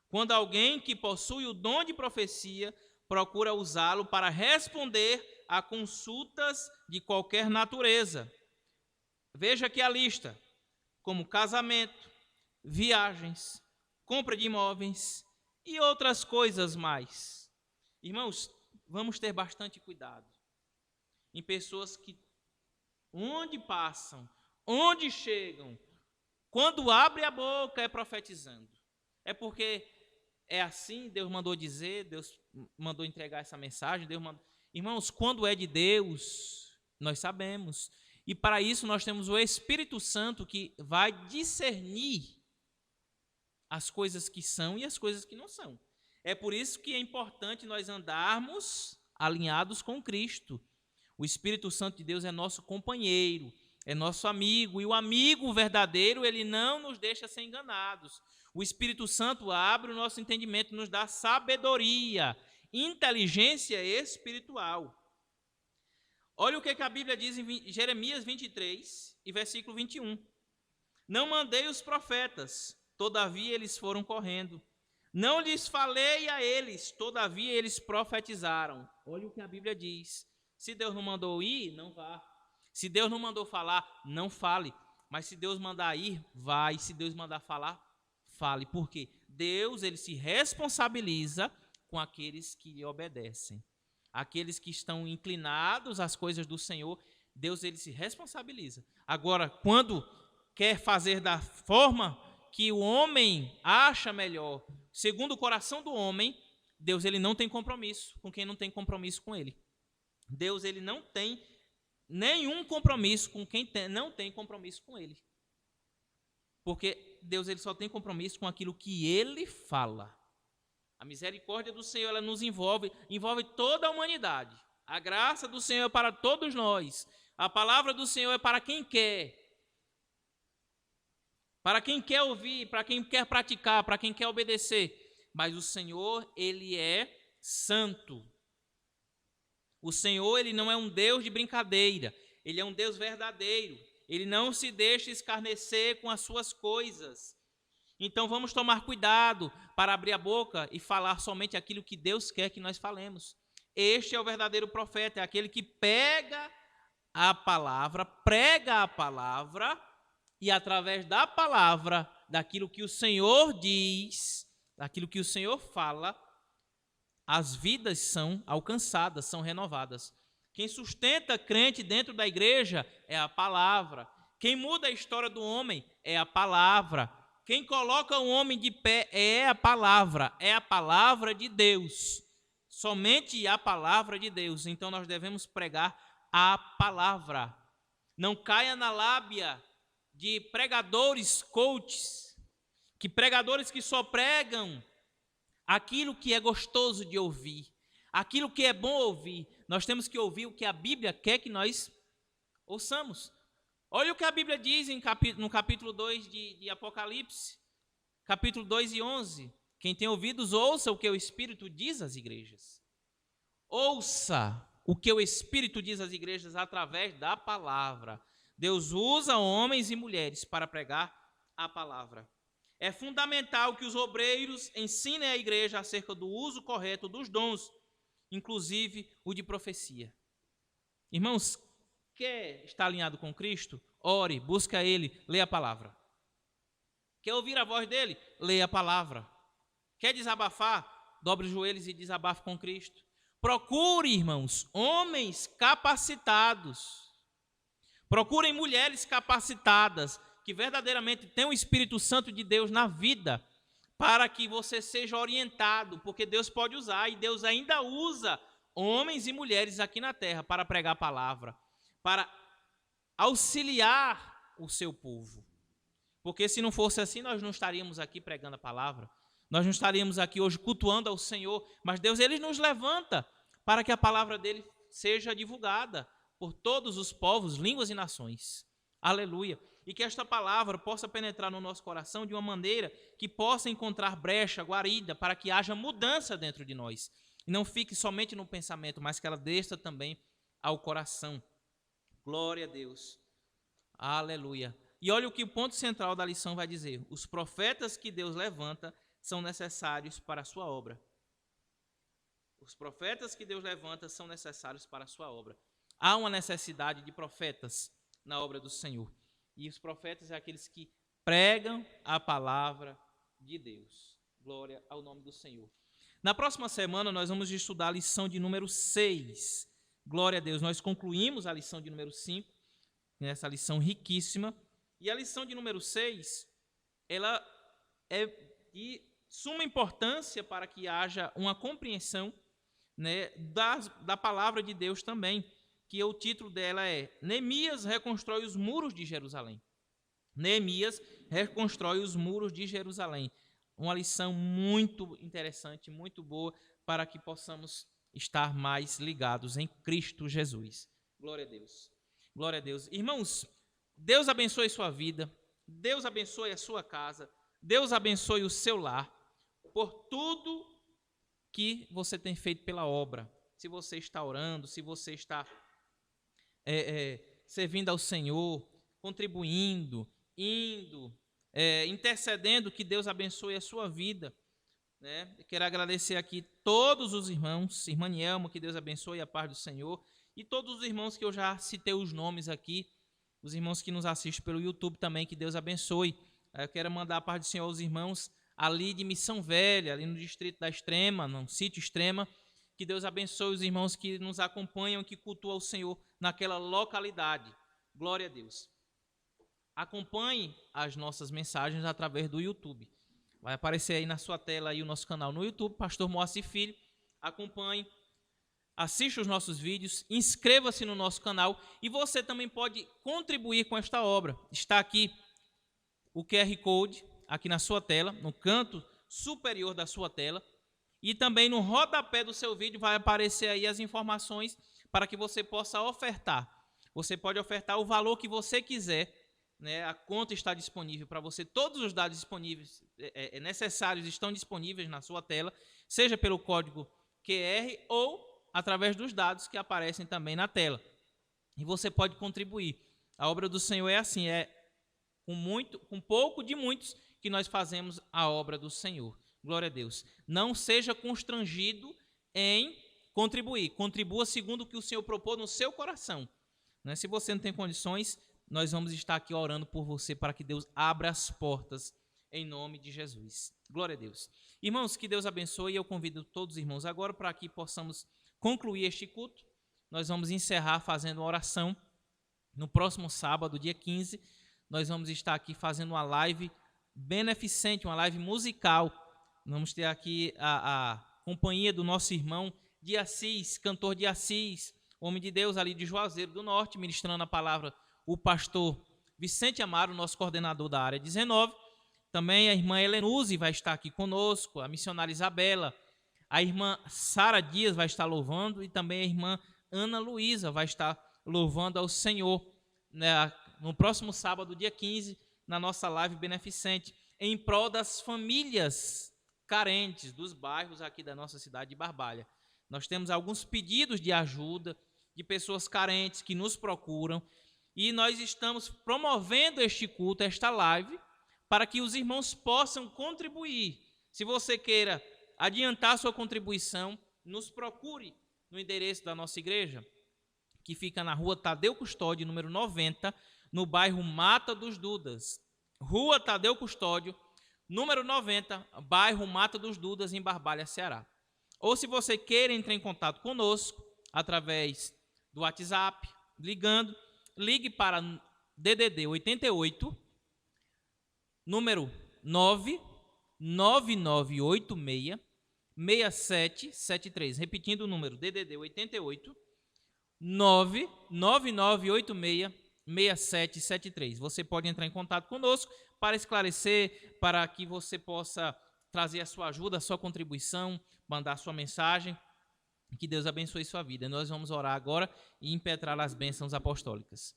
quando alguém que possui o dom de profecia procura usá-lo para responder a consultas de qualquer natureza. Veja aqui a lista, como casamento, viagens, compra de imóveis e outras coisas mais. Irmãos, vamos ter bastante cuidado em pessoas que, onde passam, onde chegam, quando abre a boca é profetizando. É porque é assim, Deus mandou dizer, Deus mandou entregar essa mensagem, Irmãos, quando é de Deus, nós sabemos. E para isso nós temos o Espírito Santo que vai discernir as coisas que são e as coisas que não são. É por isso que é importante nós andarmos alinhados com Cristo. O Espírito Santo de Deus é nosso companheiro, é nosso amigo, e o amigo verdadeiro, ele não nos deixa ser enganados. O Espírito Santo abre o nosso entendimento, nos dá sabedoria, inteligência espiritual. Olha o que a Bíblia diz em Jeremias 23 e versículo 21. Não mandei os profetas, todavia eles foram correndo. Não lhes falei a eles, todavia eles profetizaram. Olha o que a Bíblia diz. Se Deus não mandou ir, não vá. Se Deus não mandou falar, não fale. Mas se Deus mandar ir, vá. E se Deus mandar falar, fale. Por quê? Deus, ele se responsabiliza com aqueles que lhe obedecem. Aqueles que estão inclinados às coisas do Senhor, Deus, ele se responsabiliza. Agora, quando quer fazer da forma que o homem acha melhor, segundo o coração do homem, Deus, ele não tem compromisso com quem não tem compromisso com ele. Deus, ele não tem nenhum compromisso com quem não tem compromisso com ele. Porque Deus, ele só tem compromisso com aquilo que ele fala. A misericórdia do Senhor, ela nos envolve toda a humanidade. A graça do Senhor é para todos nós. A palavra do Senhor é para quem quer. Para quem quer ouvir, para quem quer praticar, para quem quer obedecer. Mas o Senhor, ele é santo. O Senhor, ele não é um Deus de brincadeira. Ele é um Deus verdadeiro. Ele não se deixa escarnecer com as suas coisas. Então vamos tomar cuidado para abrir a boca e falar somente aquilo que Deus quer que nós falemos. Este é o verdadeiro profeta, é aquele que pega a palavra, prega a palavra e através da palavra, daquilo que o Senhor diz, daquilo que o Senhor fala, as vidas são alcançadas, são renovadas. Quem sustenta crente dentro da igreja é a palavra. Quem muda a história do homem é a palavra. Quem coloca o homem de pé é a palavra de Deus. Somente a palavra de Deus. Então nós devemos pregar a palavra. Não caia na lábia de pregadores coaches, pregadores que só pregam aquilo que é gostoso de ouvir, aquilo que é bom ouvir. Nós temos que ouvir o que a Bíblia quer que nós ouçamos. Olha o que a Bíblia diz no capítulo 2 de Apocalipse, capítulo 2 e 11. Quem tem ouvidos, ouça o que o Espírito diz às igrejas. Ouça o que o Espírito diz às igrejas através da palavra. Deus usa homens e mulheres para pregar a palavra. É fundamental que os obreiros ensinem a igreja acerca do uso correto dos dons, inclusive o de profecia. Irmãos, quer estar alinhado com Cristo? Ore, busca Ele, leia a palavra. Quer ouvir a voz dEle? Leia a palavra. Quer desabafar? Dobre os joelhos e desabafe com Cristo. Procure, irmãos, homens capacitados. Procurem mulheres capacitadas, que verdadeiramente têm o Espírito Santo de Deus na vida, para que você seja orientado, porque Deus pode usar, e Deus ainda usa homens e mulheres aqui na terra para pregar a palavra, para auxiliar o seu povo. Porque se não fosse assim, nós não estaríamos aqui pregando a palavra, nós não estaríamos aqui hoje cultuando ao Senhor, mas Deus, Ele nos levanta para que a palavra dEle seja divulgada por todos os povos, línguas e nações. Aleluia. E que esta palavra possa penetrar no nosso coração de uma maneira que possa encontrar brecha, guarida, para que haja mudança dentro de nós. E não fique somente no pensamento, mas que ela desça também ao coração. Glória a Deus. Aleluia. E olha o que o ponto central da lição vai dizer. Os profetas que Deus levanta são necessários para a sua obra. Os profetas que Deus levanta são necessários para a sua obra. Há uma necessidade de profetas na obra do Senhor. E os profetas são aqueles que pregam a palavra de Deus. Glória ao nome do Senhor. Na próxima semana nós vamos estudar a lição de número 6. Glória a Deus. Nós concluímos a lição de número 5, essa lição riquíssima. E a lição de número 6, ela é de suma importância para que haja uma compreensão, né, da palavra de Deus também, que o título dela é Neemias reconstrói os muros de Jerusalém. Neemias reconstrói os muros de Jerusalém. Uma lição muito interessante, muito boa, para que possamos estar mais ligados em Cristo Jesus. Glória a Deus. Glória a Deus. Irmãos, Deus abençoe sua vida, Deus abençoe a sua casa, Deus abençoe o seu lar, por tudo que você tem feito pela obra. Se você está orando, se você está servindo ao Senhor, contribuindo, indo, intercedendo, que Deus abençoe a sua vida. Né? Quero agradecer aqui todos os irmãos, irmã Nielma, que Deus abençoe a paz do Senhor, e todos os irmãos que eu já citei os nomes aqui, os irmãos que nos assistem pelo YouTube também, que Deus abençoe. Eu quero mandar a paz do Senhor aos irmãos ali de Missão Velha, ali no distrito da Extrema, no sítio Extrema. Que Deus abençoe os irmãos que nos acompanham, que cultuam o Senhor naquela localidade. Glória a Deus. Acompanhe as nossas mensagens através do YouTube. Vai aparecer aí na sua tela aí o nosso canal no YouTube, Pastor Moacir Filho. Acompanhe, assista os nossos vídeos, inscreva-se no nosso canal e você também pode contribuir com esta obra. Está aqui o QR Code, aqui na sua tela, no canto superior da sua tela. E também no rodapé do seu vídeo vai aparecer aí as informações para que você possa ofertar. Você pode ofertar o valor que você quiser, né? A conta está disponível para você. Todos os dados disponíveis, necessários estão disponíveis na sua tela, seja pelo código QR ou através dos dados que aparecem também na tela. E você pode contribuir. A obra do Senhor é assim, com pouco de muitos que nós fazemos a obra do Senhor. Glória a Deus. Não seja constrangido em contribuir. Contribua segundo o que o Senhor propôs no seu coração. Né? Se você não tem condições, nós vamos estar aqui orando por você para que Deus abra as portas em nome de Jesus. Glória a Deus. Irmãos, que Deus abençoe. Eu convido todos os irmãos agora para que possamos concluir este culto. Nós vamos encerrar fazendo uma oração. No próximo sábado, dia 15, nós vamos estar aqui fazendo uma live beneficente, uma live musical. Vamos ter aqui a companhia do nosso irmão de Assis, cantor de Assis, homem de Deus ali de Juazeiro do Norte, ministrando a palavra, o pastor Vicente Amaro, nosso coordenador da área 19. Também a irmã Helenuze vai estar aqui conosco, a missionária Isabela, a irmã Sara Dias vai estar louvando e também a irmã Ana Luísa vai estar louvando ao Senhor, né, no próximo sábado, dia 15, na nossa live beneficente, em prol das famílias carentes dos bairros aqui da nossa cidade de Barbalha. Nós temos alguns pedidos de ajuda de pessoas carentes que nos procuram e nós estamos promovendo este culto, esta live, para que os irmãos possam contribuir. Se você queira adiantar sua contribuição, nos procure no endereço da nossa igreja, que fica na rua Tadeu Custódio, número 90, no bairro Mata dos Dudas. Rua Tadeu Custódio, número 90, bairro Mata dos Dudas, em Barbalha, Ceará. Ou se você queira entrar em contato conosco, através do WhatsApp, ligue para DDD 88, número 99986-6773. Repetindo o número, DDD 88, 99986-6773. Você pode entrar em contato conosco para esclarecer, para que você possa trazer a sua ajuda, a sua contribuição, mandar a sua mensagem. Que Deus abençoe sua vida. Nós vamos orar agora e impetrar as bênçãos apostólicas.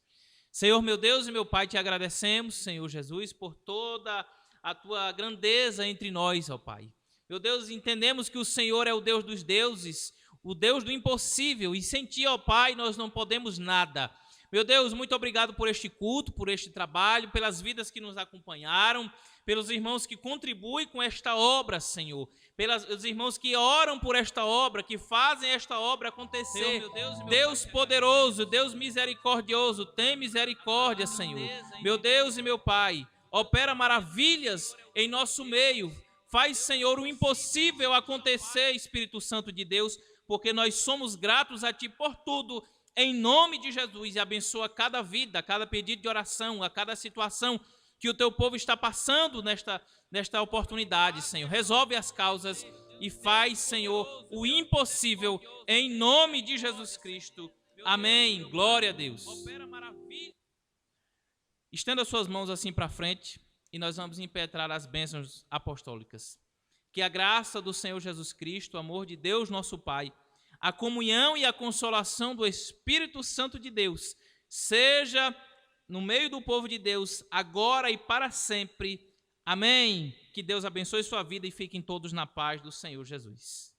Senhor, meu Deus e meu Pai, te agradecemos, Senhor Jesus, por toda a tua grandeza entre nós, ó Pai. Meu Deus, entendemos que o Senhor é o Deus dos deuses, o Deus do impossível, e sem ti, ó Pai, nós não podemos nada. Meu Deus, muito obrigado por este culto, por este trabalho, pelas vidas que nos acompanharam, pelos irmãos que contribuem com esta obra, Senhor, pelos irmãos que oram por esta obra, que fazem esta obra acontecer. Deus poderoso, Deus misericordioso, tem misericórdia, Senhor. Meu Deus e meu Pai, opera maravilhas em nosso meio. Faz, Senhor, o impossível acontecer, Espírito Santo de Deus, porque nós somos gratos a Ti por tudo, em nome de Jesus, e abençoa cada vida, cada pedido de oração, a cada situação que o Teu povo está passando nesta oportunidade, Senhor. Resolve as causas e faz, Senhor, o impossível, em nome de Jesus Cristo. Amém. Glória a Deus. Estenda suas mãos assim para frente e nós vamos impetrar as bênçãos apostólicas. Que a graça do Senhor Jesus Cristo, o amor de Deus nosso Pai, a comunhão e a consolação do Espírito Santo de Deus seja no meio do povo de Deus, agora e para sempre. Amém. Que Deus abençoe sua vida e fiquem todos na paz do Senhor Jesus.